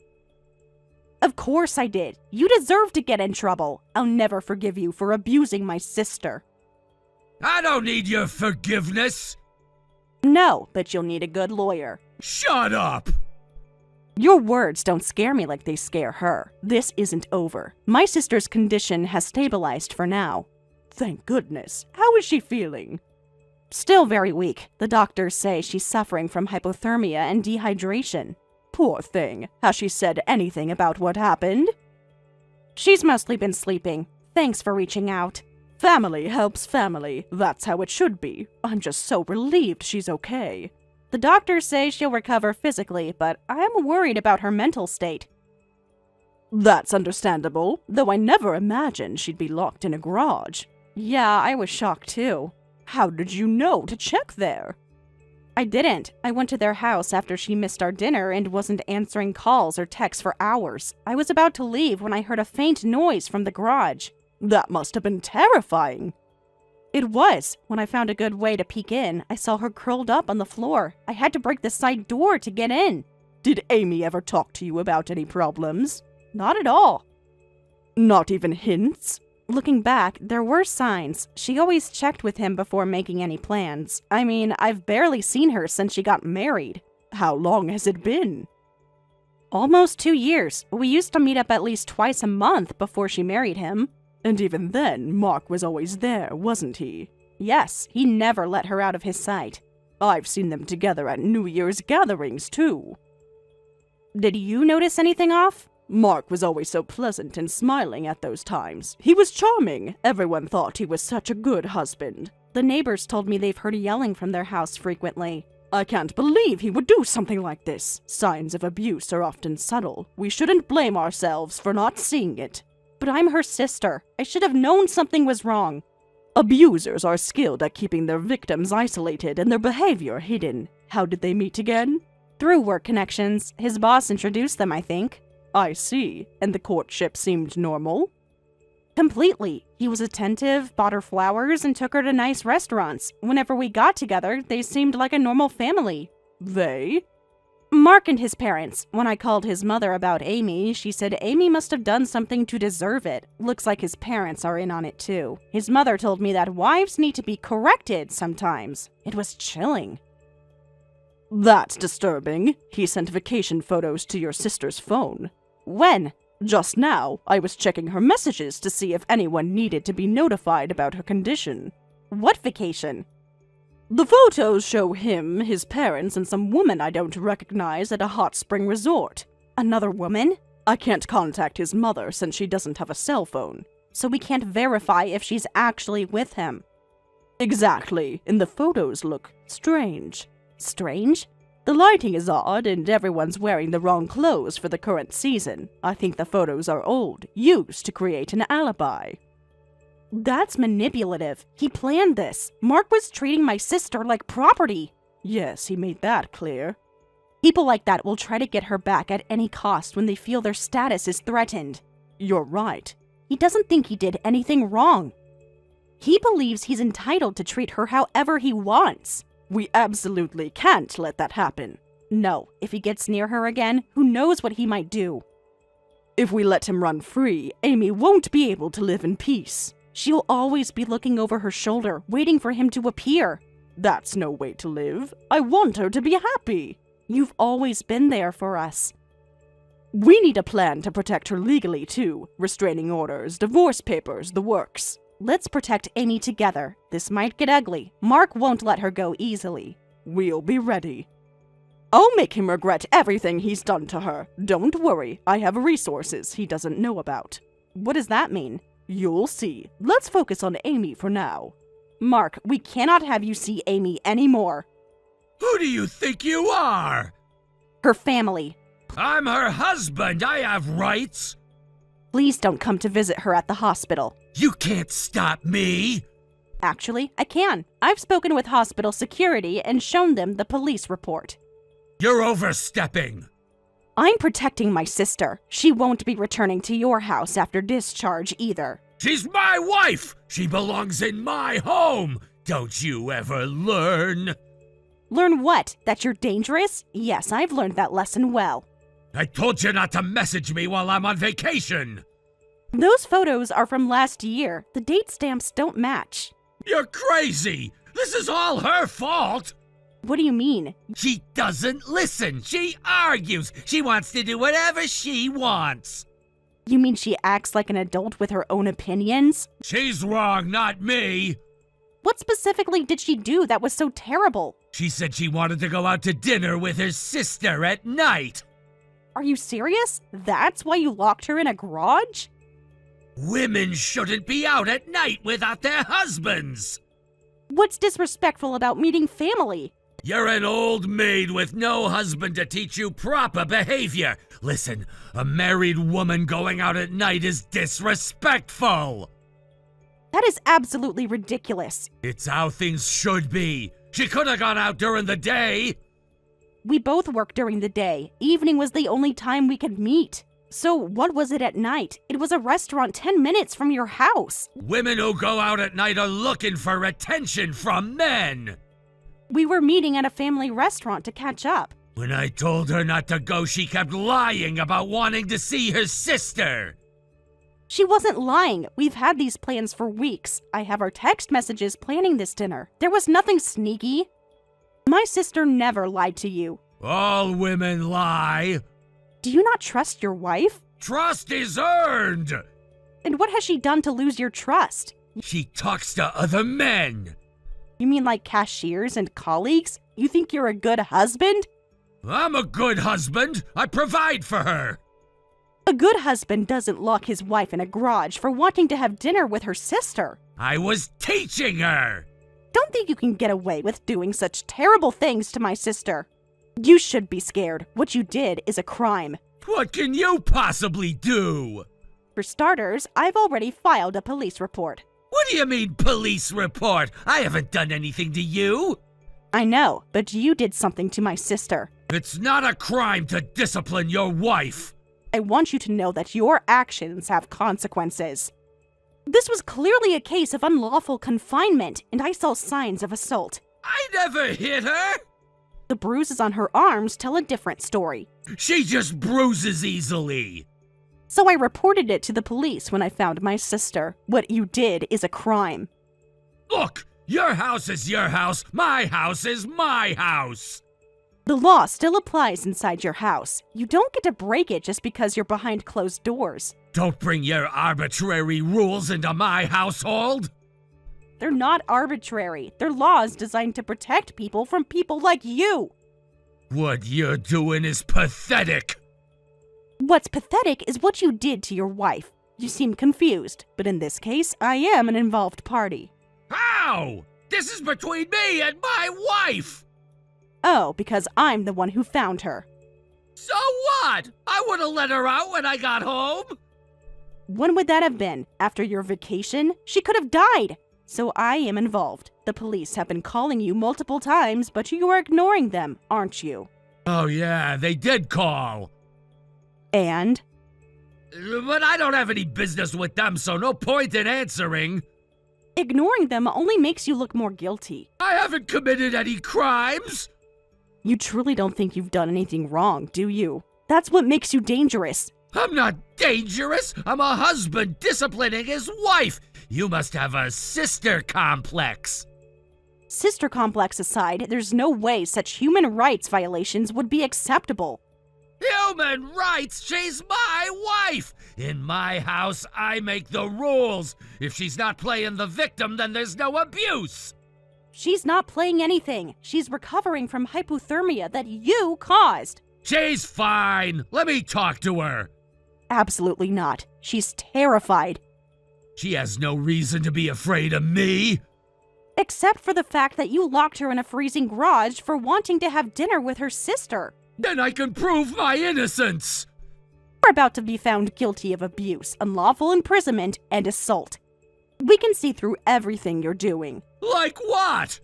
Of course I did. You deserve to get in trouble. I'll never forgive you for abusing my sister. I don't need your forgiveness. No, but you'll need a good lawyer. Shut up! Your words don't scare me like they scare her. This isn't over. My sister's condition has stabilized for now. Thank goodness. How is she feeling? Still very weak. The doctors say she's suffering from hypothermia and dehydration. Poor thing. Has she said anything about what happened? She's mostly been sleeping. Thanks for reaching out. Family helps family. That's how it should be. I'm just so relieved she's okay. The doctors say she'll recover physically, but I'm worried about her mental state. That's understandable, though I never imagined she'd be locked in a garage. Yeah, I was shocked too. How did you know to check there? I didn't. I went to their house after she missed our dinner and wasn't answering calls or texts for hours. I was about to leave when I heard a faint noise from the garage. That must have been terrifying. It was. When I found a good way to peek in, I saw her curled up on the floor. I had to break the side door to get in. Did Amy ever talk to you about any problems? Not at all. Not even hints? Looking back, there were signs. She always checked with him before making any plans. I mean, I've barely seen her since she got married. How long has it been? Almost 2 years. We used to meet up at least twice a month before she married him. And even then, Mark was always there, wasn't he? Yes, he never let her out of his sight. I've seen them together at New Year's gatherings, too. Did you notice anything off? Mark was always so pleasant and smiling at those times. He was charming. Everyone thought he was such a good husband. The neighbors told me they've heard yelling from their house frequently. I can't believe he would do something like this. Signs of abuse are often subtle. We shouldn't blame ourselves for not seeing it. But I'm her sister. I should have known something was wrong. Abusers are skilled at keeping their victims isolated and their behavior hidden. How did they meet again? Through work connections. His boss introduced them, I think. I see. And the courtship seemed normal? Completely. He was attentive, bought her flowers, and took her to nice restaurants. Whenever we got together, they seemed like a normal family. They? Mark and his parents. When I called his mother about Amy, she said Amy must have done something to deserve it. Looks like his parents are in on it too. His mother told me that wives need to be corrected sometimes. It was chilling. That's disturbing. He sent vacation photos to your sister's phone. When? Just now. I was checking her messages to see if anyone needed to be notified about her condition. What vacation? The photos show him, his parents, and some woman I don't recognize at a hot spring resort. Another woman? I can't contact his mother since she doesn't have a cell phone. So we can't verify if she's actually with him. Exactly, and the photos look strange. Strange? The lighting is odd, and everyone's wearing the wrong clothes for the current season. I think the photos are old, used to create an alibi. That's manipulative. He planned this. Mark was treating my sister like property. Yes, he made that clear. People like that will try to get her back at any cost when they feel their status is threatened. You're right. He doesn't think he did anything wrong. He believes he's entitled to treat her however he wants. We absolutely can't let that happen. No, if he gets near her again, who knows what he might do. If we let him run free, Amy won't be able to live in peace. She'll always be looking over her shoulder, waiting for him to appear. That's no way to live. I want her to be happy. You've always been there for us. We need a plan to protect her legally, too. Restraining orders, divorce papers, the works. Let's protect Amy together. This might get ugly. Mark won't let her go easily. We'll be ready. I'll make him regret everything he's done to her. Don't worry, I have resources he doesn't know about. What does that mean? You'll see. Let's focus on Amy for now. Mark, we cannot have you see Amy anymore. Who do you think you are? Her family. I'm her husband. I have rights. Please don't come to visit her at the hospital. You can't stop me. Actually, I can. I've spoken with hospital security and shown them the police report. You're overstepping. I'm protecting my sister. She won't be returning to your house after discharge either. She's my wife. She belongs in my home. Don't you ever learn? Learn what? That you're dangerous? Yes, I've learned that lesson well. I told you not to message me while I'm on vacation. Those photos are from last year. The date stamps don't match. You're crazy. This is all her fault. What do you mean? She doesn't listen. She argues. She wants to do whatever she wants. You mean she acts like an adult with her own opinions? She's wrong, not me. What specifically did she do that was so terrible? She said she wanted to go out to dinner with her sister at night. Are you serious? That's why you locked her in a garage? Women shouldn't be out at night without their husbands. What's disrespectful about meeting family? You're an old maid with no husband to teach you proper behavior. Listen, a married woman going out at night is disrespectful. That is absolutely ridiculous. It's how things should be. She could have gone out during the day. We both work during the day. Evening was the only time we could meet. So what was it at night? It was a restaurant 10 minutes from your house. Women who go out at night are looking for attention from men. We were meeting at a family restaurant to catch up. When I told her not to go, she kept lying about wanting to see her sister. She wasn't lying. We've had these plans for weeks. I have our text messages planning this dinner. There was nothing sneaky. My sister never lied to you. All women lie. Do you not trust your wife? Trust is earned. And what has she done to lose your trust? She talks to other men. You mean like cashiers and colleagues? You think you're a good husband? I'm a good husband. I provide for her. A good husband doesn't lock his wife in a garage for wanting to have dinner with her sister. I was teaching her. Don't think you can get away with doing such terrible things to my sister. You should be scared. What you did is a crime. What can you possibly do? For starters, I've already filed a police report. What do you mean, police report? I haven't done anything to you. I know, but you did something to my sister. It's not a crime to discipline your wife. I want you to know that your actions have consequences. This was clearly a case of unlawful confinement, and I saw signs of assault. I never hit her. The bruises on her arms tell a different story. She just bruises easily. So I reported it to the police when I found my sister. What you did is a crime. Look, your house is your house. My house is my house. The law still applies inside your house. You don't get to break it just because you're behind closed doors. Don't bring your arbitrary rules into my household. They're not arbitrary. They're laws designed to protect people from people like you. What you're doing is pathetic. What's pathetic is what you did to your wife. You seem confused, but in this case, I am an involved party. How? This is between me and my wife. Oh, because I'm the one who found her. So what? I would have let her out when I got home. When would that have been? After your vacation? She could have died. So I am involved. The police have been calling you multiple times, but you are ignoring them, aren't you? Oh yeah, they did call. And? But I don't have any business with them, so no point in answering. Ignoring them only makes you look more guilty. I haven't committed any crimes. You truly don't think you've done anything wrong, do you? That's what makes you dangerous. I'm not dangerous. I'm a husband disciplining his wife. You must have a sister complex. Sister complex aside, there's no way such human rights violations would be acceptable. Human rights? She's my wife! In my house, I make the rules. If she's not playing the victim, then there's no abuse. She's not playing anything. She's recovering from hypothermia that you caused. She's fine. Let me talk to her. Absolutely not. She's terrified. She has no reason to be afraid of me. Except for the fact that you locked her in a freezing garage for wanting to have dinner with her sister. Then I can prove my innocence. You're about to be found guilty of abuse, unlawful imprisonment, and assault. We can see through everything you're doing. Like what?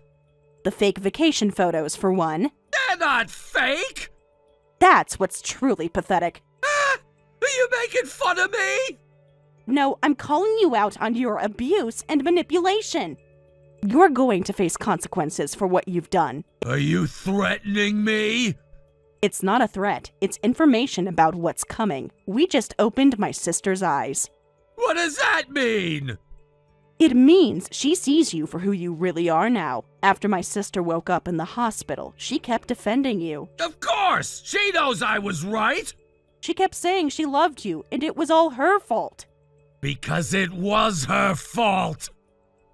The fake vacation photos, for one. They're not fake. That's what's truly pathetic. Ah, are you making fun of me? No, I'm calling you out on your abuse and manipulation. You're going to face consequences for what you've done. Are you threatening me? It's not a threat. It's information about what's coming. We just opened my sister's eyes. What does that mean? It means she sees you for who you really are now. After my sister woke up in the hospital, she kept defending you. Of course! She knows I was right! She kept saying she loved you, and it was all her fault. Because it was her fault!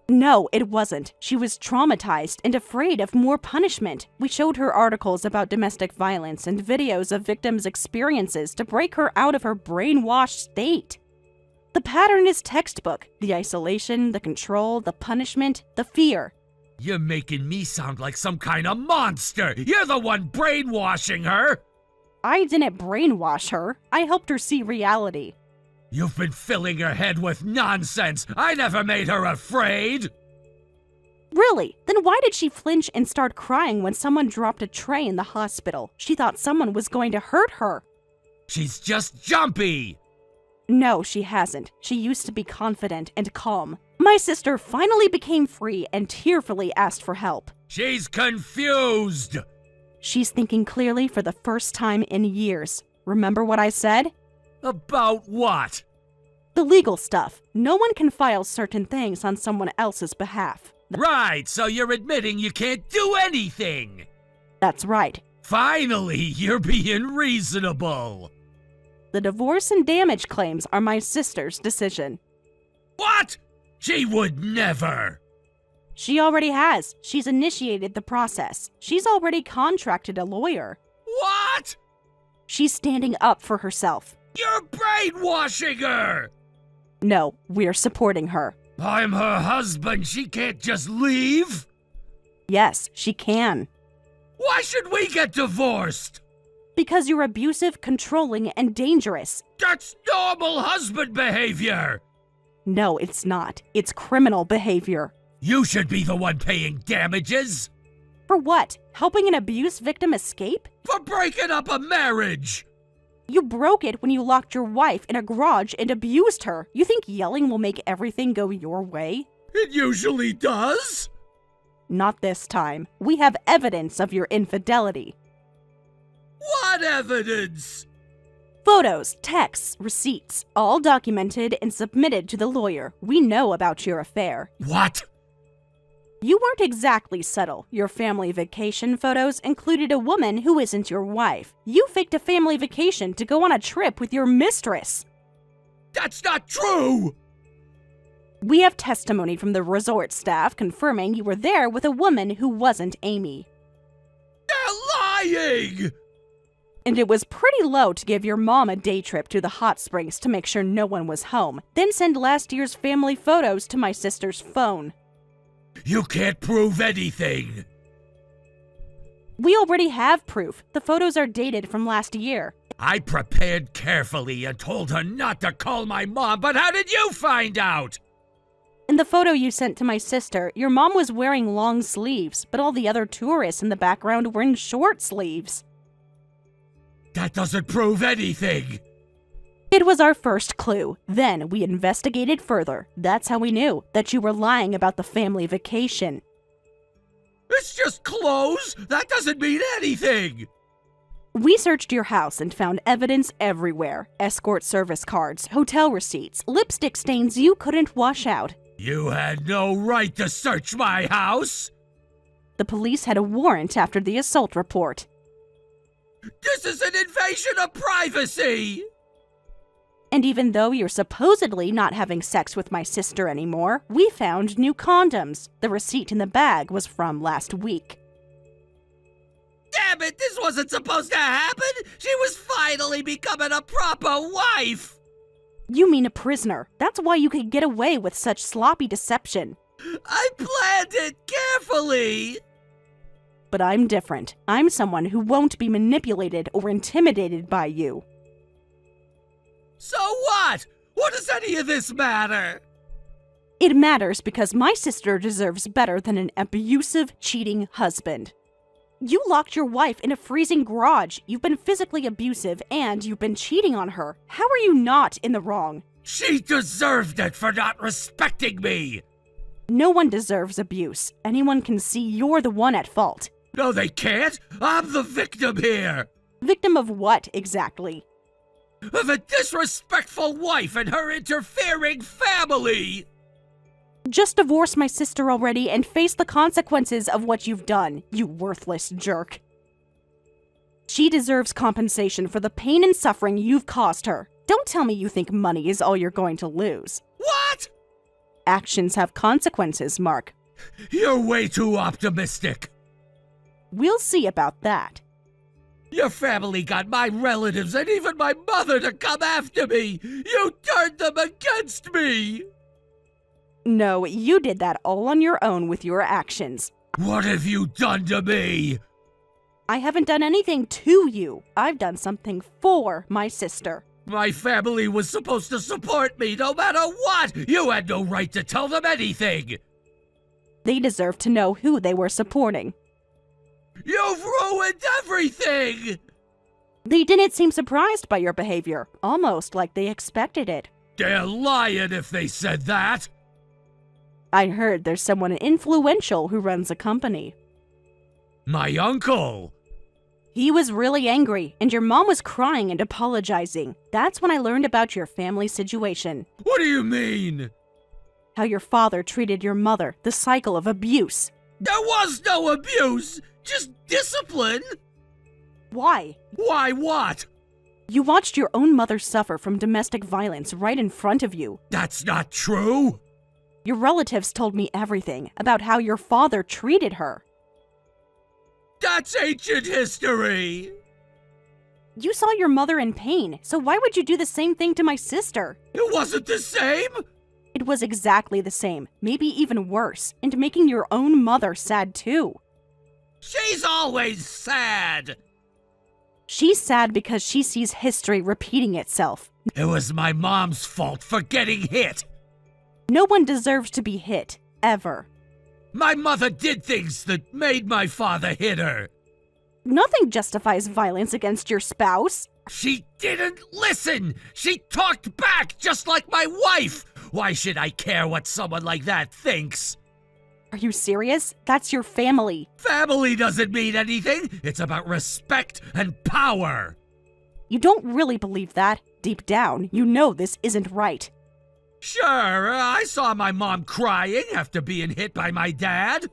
No, it wasn't. She was traumatized and afraid of more punishment. We showed her articles about domestic violence and videos of victims' experiences to break her out of her brainwashed state. The pattern is textbook. The isolation, the control, the punishment, the fear. You're making me sound like some kind of monster! You're the one brainwashing her! I didn't brainwash her. I helped her see reality. You've been filling her head with nonsense! I never made her afraid! Really? Then why did she flinch and start crying when someone dropped a tray in the hospital? She thought someone was going to hurt her. She's just jumpy! No, she hasn't. She used to be confident and calm. My sister finally became free and tearfully asked for help. She's confused! She's thinking clearly for the first time in years. Remember what I said? About what? The legal stuff. No one can file certain things on someone else's behalf. Right, so you're admitting you can't do anything! That's right. Finally, you're being reasonable! The divorce and damage claims are my sister's decision. What? She would never! She already has. She's initiated the process. She's already contracted a lawyer. What? She's standing up for herself. You're brainwashing her! No, we're supporting her. I'm her husband. She can't just leave. Yes, she can. Why should we get divorced? Because you're abusive, controlling, and dangerous. That's normal husband behavior. No, it's not. It's criminal behavior. You should be the one paying damages. For what? Helping an abuse victim escape? For breaking up a marriage. You broke it when you locked your wife in a garage and abused her. You think yelling will make everything go your way? It usually does. Not this time. We have evidence of your infidelity. What evidence? Photos, texts, receipts, all documented and submitted to the lawyer. We know about your affair. What? You weren't exactly subtle. Your family vacation photos included a woman who isn't your wife. You faked a family vacation to go on a trip with your mistress. That's not true! We have testimony from the resort staff confirming you were there with a woman who wasn't Amy. They're lying! And it was pretty low to give your mom a day trip to the hot springs to make sure no one was home, then send last year's family photos to my sister's phone. You can't prove anything. We already have proof. The photos are dated from last year. I prepared carefully and told her not to call my mom, but how did you find out? In the photo you sent to my sister, your mom was wearing long sleeves, but all the other tourists in the background were in short sleeves. That doesn't prove anything. It was our first clue. Then we investigated further. That's how we knew that you were lying about the family vacation. It's just clothes. That doesn't mean anything. We searched your house and found evidence everywhere. Escort service cards, hotel receipts, lipstick stains you couldn't wash out. You had no right to search my house. The police had a warrant after the assault report. This is an invasion of privacy. And even though you're supposedly not having sex with my sister anymore, we found new condoms. The receipt in the bag was from last week. Damn it, this wasn't supposed to happen! She was finally becoming a proper wife! You mean a prisoner. That's why you could get away with such sloppy deception. I planned it carefully! But I'm different. I'm someone who won't be manipulated or intimidated by you. So what? What does any of this matter? It matters because my sister deserves better than an abusive, cheating husband. You locked your wife in a freezing garage. You've been physically abusive and you've been cheating on her. How are you not in the wrong? She deserved it for not respecting me! No one deserves abuse. Anyone can see you're the one at fault. No, they can't! I'm the victim here! Victim of what, exactly? Of a disrespectful wife and her interfering family! Just divorce my sister already and face the consequences of what you've done, you worthless jerk. She deserves compensation for the pain and suffering you've caused her. Don't tell me you think money is all you're going to lose. What? Actions have consequences, Mark. You're way too optimistic. We'll see about that. Your family got my relatives and even my mother to come after me. You turned them against me. No, you did that all on your own with your actions. What have you done to me? I haven't done anything to you. I've done something for my sister. My family was supposed to support me no matter what. You had no right to tell them anything. They deserve to know who they were supporting. You've ruined everything! They didn't seem surprised by your behavior, almost like they expected it. They're lying if they said that. I heard there's someone influential who runs a company. My uncle. He was really angry, and your mom was crying and apologizing. That's when I learned about your family situation. What do you mean? How your father treated your mother, the cycle of abuse. There was no abuse, just discipline. Why? Why what? You watched your own mother suffer from domestic violence right in front of you. That's not true. Your relatives told me everything about how your father treated her. That's ancient history. You saw your mother in pain, so why would you do the same thing to my sister? It wasn't the same. It was exactly the same, maybe even worse, and making your own mother sad too. She's always sad. She's sad because she sees history repeating itself. It was my mom's fault for getting hit. No one deserves to be hit, ever. My mother did things that made my father hit her. Nothing justifies violence against your spouse. She didn't listen. She talked back just like my wife. Why should I care what someone like that thinks? Are you serious? That's your family. Family doesn't mean anything. It's about respect and power. You don't really believe that. Deep down, you know this isn't right. Sure, I saw my mom crying after being hit by my dad.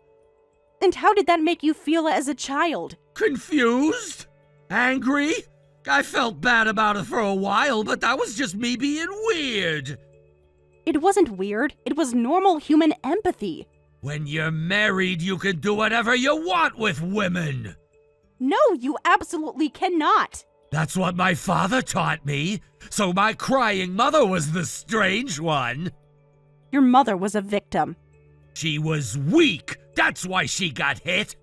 And how did that make you feel as a child? Confused? Angry? I felt bad about it for a while, but that was just me being weird. It wasn't weird. It was normal human empathy. When you're married, you can do whatever you want with women. No, you absolutely cannot. That's what my father taught me. So my crying mother was the strange one. Your mother was a victim. She was weak. That's why she got hit.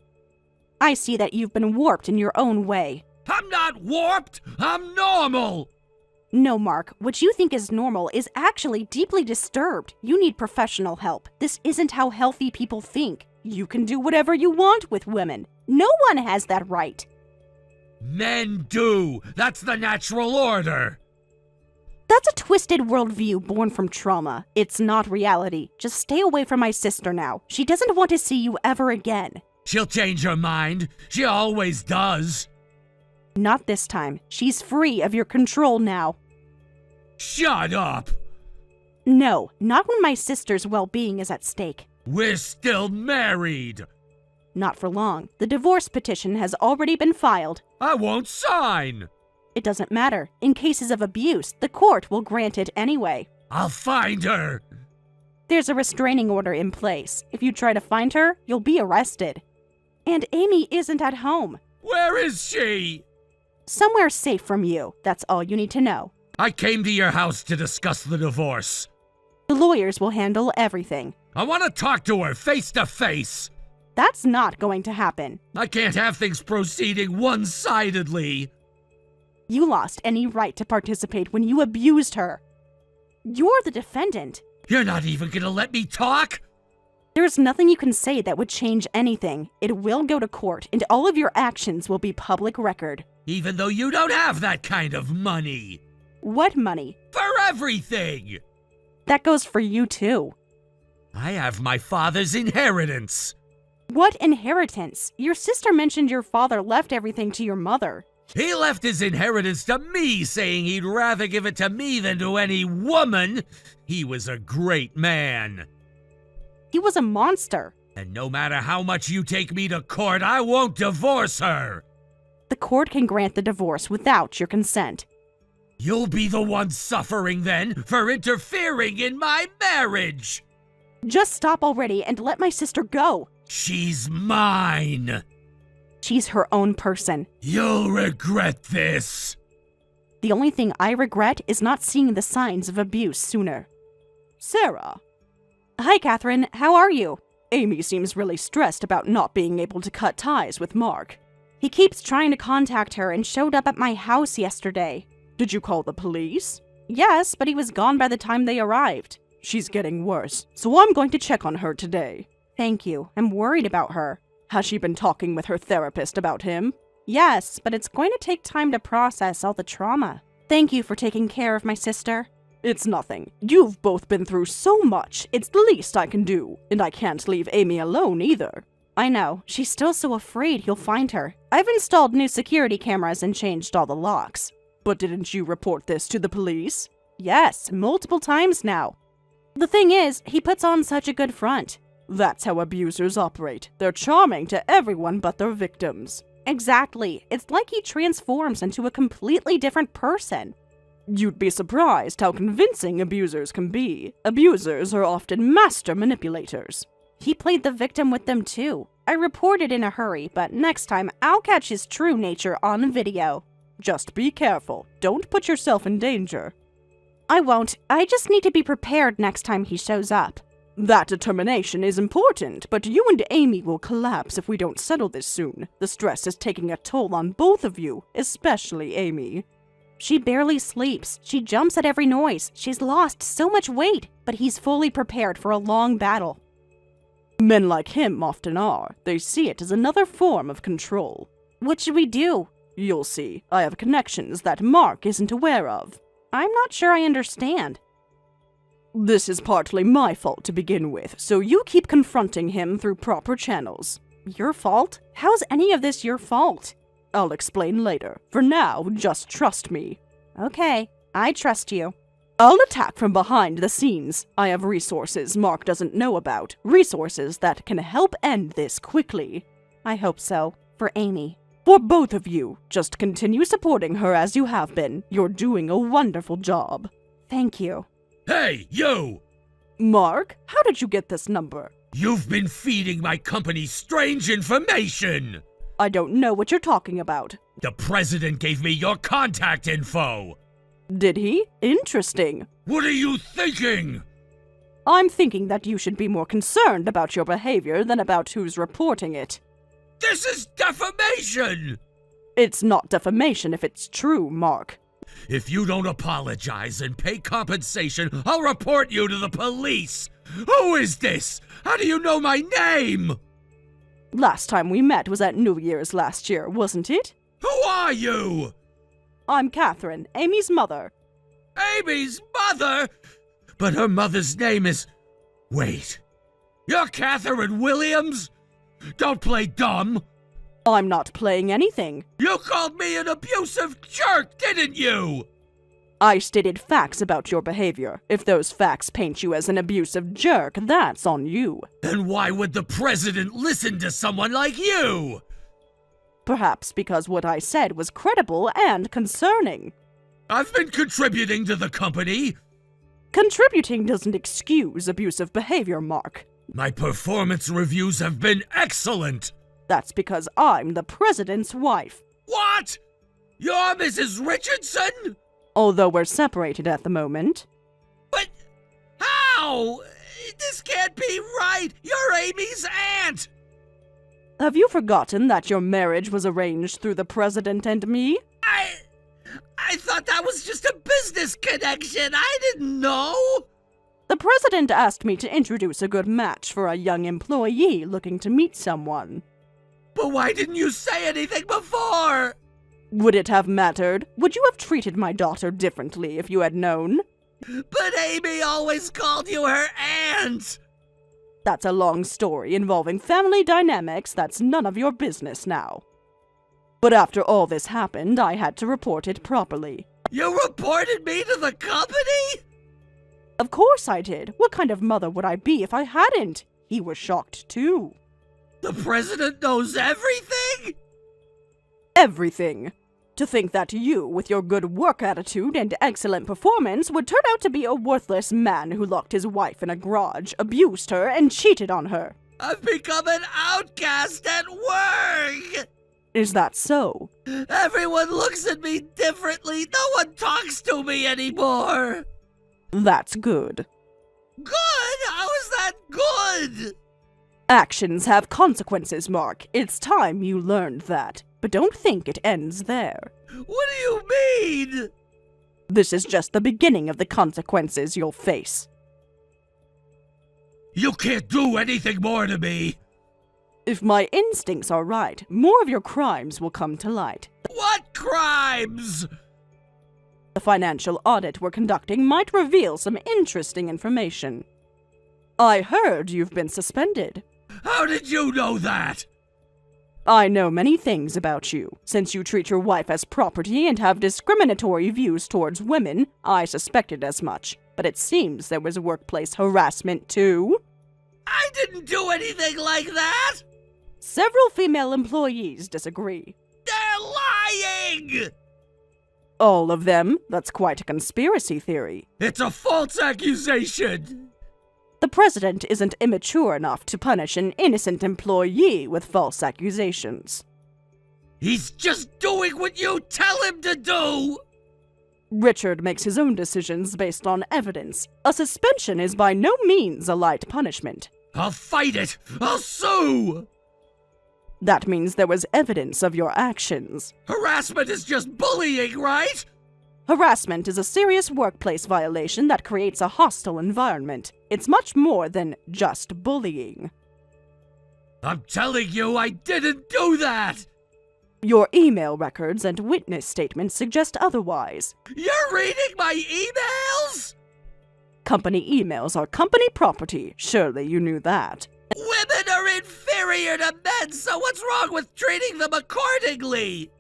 I see that you've been warped in your own way. I'm not warped. I'm normal. No, Mark, what you think is normal is actually deeply disturbed. You need professional help. This isn't how healthy people think. You can do whatever you want with women. No one has that right. Men do. That's the natural order. That's a twisted worldview born from trauma. It's not reality. Just stay away from my sister now. She doesn't want to see you ever again. She'll change her mind. She always does. Not this time. She's free of your control now. Shut up. No, not when my sister's well-being is at stake. We're still married. Not for long. The divorce petition has already been filed. I won't sign. It doesn't matter. In cases of abuse, the court will grant it anyway. I'll find her. There's a restraining order in place. If you try to find her, you'll be arrested. And Amy isn't at home. Where is she? Somewhere safe from you. That's all you need to know. I came to your house to discuss the divorce. The lawyers will handle everything. I want to talk to her face to face. That's not going to happen. I can't have things proceeding one-sidedly. You lost any right to participate when you abused her. You're the defendant. You're not even gonna let me talk? There's nothing you can say that would change anything. It will go to court, and all of your actions will be public record. Even though you don't have that kind of money. What money? For everything. That goes for you too. I have my father's inheritance. What inheritance? Your sister mentioned your father left everything to your mother. He left his inheritance to me, saying he'd rather give it to me than to any woman. He was a great man. He was a monster. And no matter how much you take me to court, I won't divorce her. The court can grant the divorce without your consent. You'll be the one suffering then for interfering in my marriage. Just stop already and let my sister go. She's mine. She's her own person. You'll regret this. The only thing I regret is not seeing the signs of abuse sooner. Sarah. Hi, Catherine. How are you? Amy seems really stressed about not being able to cut ties with Mark. He keeps trying to contact her and showed up at my house yesterday. Did you call the police? Yes, but he was gone by the time they arrived. She's getting worse, so I'm going to check on her today. Thank you. I'm worried about her. Has she been talking with her therapist about him? Yes, but it's going to take time to process all the trauma. Thank you for taking care of my sister. It's nothing. You've both been through so much. It's the least I can do, and I can't leave Amy alone either. I know. She's still so afraid he'll find her. I've installed new security cameras and changed all the locks. But didn't you report this to the police? Yes, multiple times now. The thing is, he puts on such a good front. That's how abusers operate. They're charming to everyone but their victims. Exactly. It's like he transforms into a completely different person. You'd be surprised how convincing abusers can be. Abusers are often master manipulators. He played the victim with them too. I reported in a hurry, but next time I'll catch his true nature on video. Just be careful. Don't put yourself in danger. I won't. I just need to be prepared next time he shows up. That determination is important, but you and Amy will collapse if we don't settle this soon. The stress is taking a toll on both of you, especially Amy. She barely sleeps. She jumps at every noise. She's lost so much weight, but he's fully prepared for a long battle. Men like him often are. They see it as another form of control. What should we do? You'll see. I have connections that Mark isn't aware of. I'm not sure I understand. This is partly my fault to begin with, so you keep confronting him through proper channels. Your fault? How's any of this your fault? I'll explain later. For now, just trust me. Okay, I trust you. I'll attack from behind the scenes. I have resources Mark doesn't know about. Resources that can help end this quickly. I hope so. For Amy. For both of you. Just continue supporting her as you have been. You're doing a wonderful job. Thank you. Hey, you! Mark, how did you get this number? You've been feeding my company strange information! I don't know what you're talking about. The president gave me your contact info! Did he? Interesting. What are you thinking? I'm thinking that you should be more concerned about your behavior than about who's reporting it. This is defamation! It's not defamation if it's true, Mark. If you don't apologize and pay compensation, I'll report you to the police! Who is this? How do you know my name? Last time we met was at New Year's last year, wasn't it? Who are you? I'm Catherine, Amy's mother. Amy's mother? But her mother's name is... Wait. You're Catherine Williams? Don't play dumb. I'm not playing anything. You called me an abusive jerk, didn't you? I stated facts about your behavior. If those facts paint you as an abusive jerk, that's on you. Then why would the president listen to someone like you? Perhaps because what I said was credible and concerning. I've been contributing to the company. Contributing doesn't excuse abusive behavior, Mark. My performance reviews have been excellent. That's because I'm the president's wife. What? You're Mrs. Richardson? Although we're separated at the moment. But how? This can't be right. You're Amy's aunt. Have you forgotten that your marriage was arranged through the president and me? I thought that was just a business connection. I didn't know. The president asked me to introduce a good match for a young employee looking to meet someone. But why didn't you say anything before? Would it have mattered? Would you have treated my daughter differently if you had known? But Amy always called you her aunt. That's a long story involving family dynamics that's none of your business now. But after all this happened, I had to report it properly. You reported me to the company? Of course I did. What kind of mother would I be if I hadn't? he was shocked too. The president knows everything? Everything. To think that you, with your good work attitude and excellent performance, would turn out to be a worthless man who locked his wife in a garage, abused her, and cheated on her. I've become an outcast at work! Is that so? Everyone looks at me differently. No one talks to me anymore. That's good. Good? How is that good? Actions have consequences, Mark. It's time you learned that. But don't think it ends there. What do you mean? This is just the beginning of the consequences you'll face. You can't do anything more to me. If my instincts are right, more of your crimes will come to light. What crimes? The financial audit we're conducting might reveal some interesting information. I heard you've been suspended. How did you know that? I know many things about you. Since you treat your wife as property and have discriminatory views towards women, I suspected as much. But it seems there was workplace harassment too. I didn't do anything like that! Several female employees disagree. They're lying! All of them? That's quite a conspiracy theory. It's a false accusation! The president isn't immature enough to punish an innocent employee with false accusations. He's just doing what you tell him to do! Richard makes his own decisions based on evidence. A suspension is by no means a light punishment. I'll fight it! I'll sue! That means there was evidence of your actions. Harassment is just bullying, right? Harassment is a serious workplace violation that creates a hostile environment. It's much more than just bullying. I'm telling you, I didn't do that! Your email records and witness statements suggest otherwise. You're reading my emails? Company emails are company property. Surely you knew that. Women are inferior to men, so what's wrong with treating them accordingly?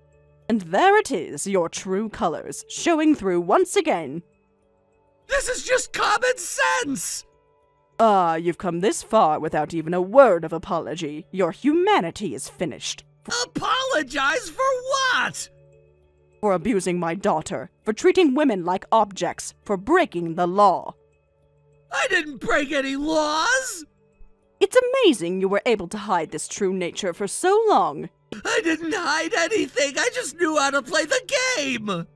And there it is, your true colors, showing through once again. This is just common sense! You've come this far without even a word of apology. Your humanity is finished. Apologize for what? For abusing my daughter, for treating women like objects, for breaking the law. I didn't break any laws! It's amazing you were able to hide this true nature for so long. I didn't hide anything, I just knew how to play the game!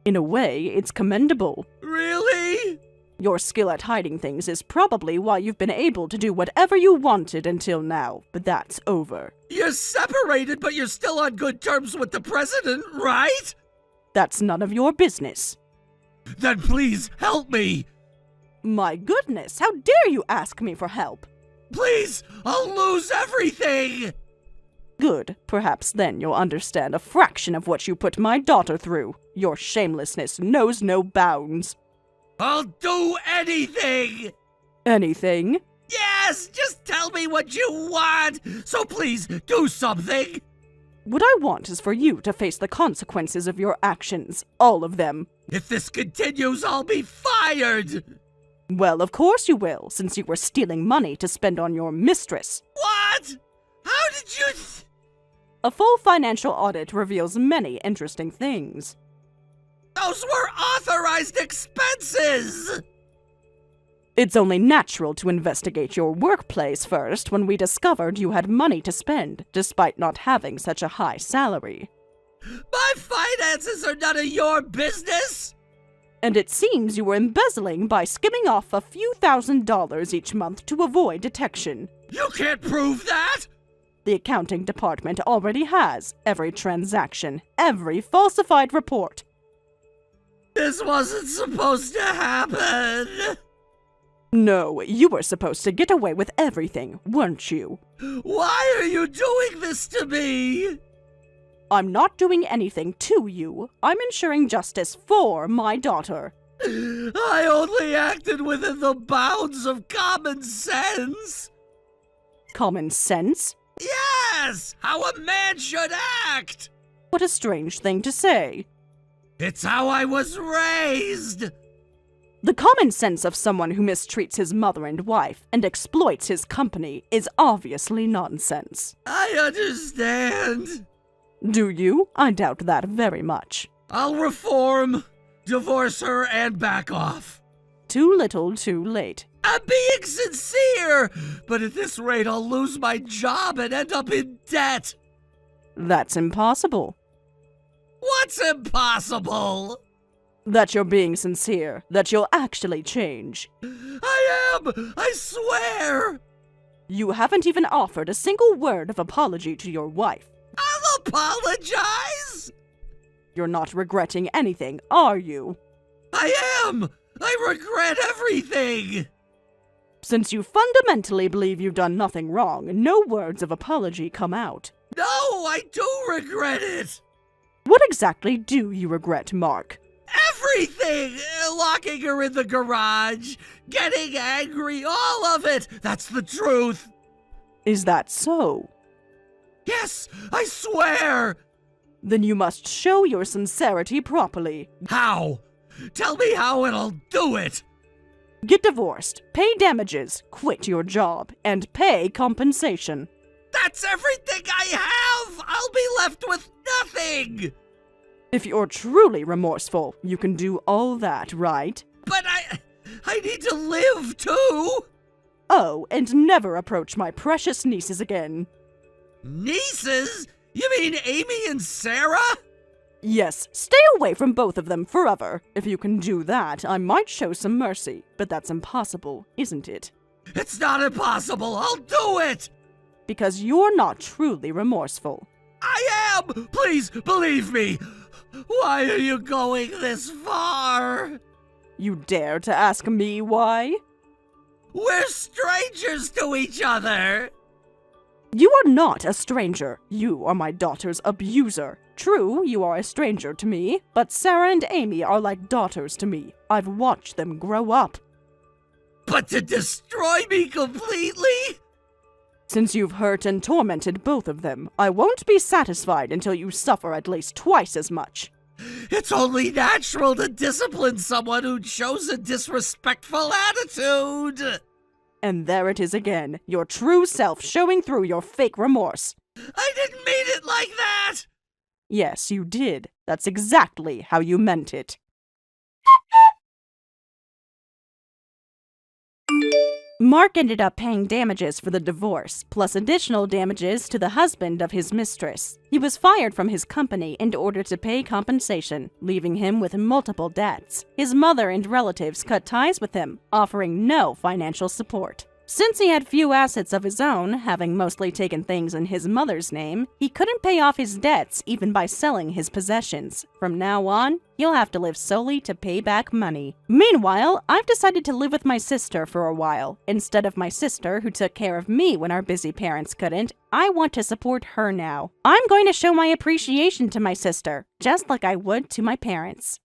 In a way, it's commendable. Really? Your skill at hiding things is probably why you've been able to do whatever you wanted until now, but that's over. You're separated, but you're still on good terms with the president, right? That's none of your business. Then please, help me! My goodness, how dare you ask me for help? Please, I'll lose everything! Good. Perhaps then you'll understand a fraction of what you put my daughter through. Your shamelessness knows no bounds. I'll do anything! Anything? Yes, just tell me what you want! So please, do something! What I want is for you to face the consequences of your actions. All of them. If this continues, I'll be fired! Well, of course you will, since you were stealing money to spend on your mistress. What? How did you... A full financial audit reveals many interesting things. Those were authorized expenses! It's only natural to investigate your workplace first when we discovered you had money to spend, despite not having such a high salary. My finances are none of your business! And it seems you were embezzling by skimming off a few $1,000s each month to avoid detection. You can't prove that! The accounting department already has every transaction, every falsified report. This wasn't supposed to happen! No, you were supposed to get away with everything, weren't you? Why are you doing this to me? I'm not doing anything to you. I'm ensuring justice for my daughter. I only acted within the bounds of common sense. Common sense? Yes! How a man should act! What a strange thing to say. It's how I was raised! The common sense of someone who mistreats his mother and wife and exploits his company is obviously nonsense. I understand. Do you? I doubt that very much. I'll reform, divorce her, and back off. Too little, too late. I'm being sincere, but at this rate I'll lose my job and end up in debt. That's impossible. What's impossible? That you're being sincere, that you'll actually change. I am, I swear. You haven't even offered a single word of apology to your wife. I'll apologize. You're not regretting anything, are you? I am. I regret everything. Since you fundamentally believe you've done nothing wrong, no words of apology come out. No, I do regret it. What exactly do you regret, Mark? Everything! Locking her in the garage, getting angry, all of it! That's the truth! Is that so? Yes, I swear! Then you must show your sincerity properly. How? Tell me how and I'll do it! Get divorced, pay damages, quit your job, and pay compensation. That's everything I have! I'll be left with nothing! If you're truly remorseful, you can do all that, right? But I need to live too! Oh, and never approach my precious nieces again. Nieces? You mean Amy and Sarah? Yes, stay away from both of them forever. If you can do that, I might show some mercy, but that's impossible, isn't it? It's not impossible, I'll do it! Because you're not truly remorseful. I am! Please, believe me! Why are you going this far? You dare to ask me why? We're strangers to each other! You are not a stranger. You are my daughter's abuser. True, you are a stranger to me, but Sarah and Amy are like daughters to me. I've watched them grow up. But to destroy me completely? Since you've hurt and tormented both of them, I won't be satisfied until you suffer at least twice as much. It's only natural to discipline someone who shows a disrespectful attitude. And there it is again, your true self showing through your fake remorse. I didn't mean it like that! Yes, you did. That's exactly how you meant it. Mark ended up paying damages for the divorce, plus additional damages to the husband of his mistress. He was fired from his company in order to pay compensation, leaving him with multiple debts. His mother and relatives cut ties with him, offering no financial support. Since he had few assets of his own, having mostly taken things in his mother's name, he couldn't pay off his debts even by selling his possessions. From now on, he'll have to live solely to pay back money. Meanwhile, I've decided to live with my sister for a while. Instead of my sister, who took care of me when our busy parents couldn't, I want to support her now. I'm going to show my appreciation to my sister, just like I would to my parents.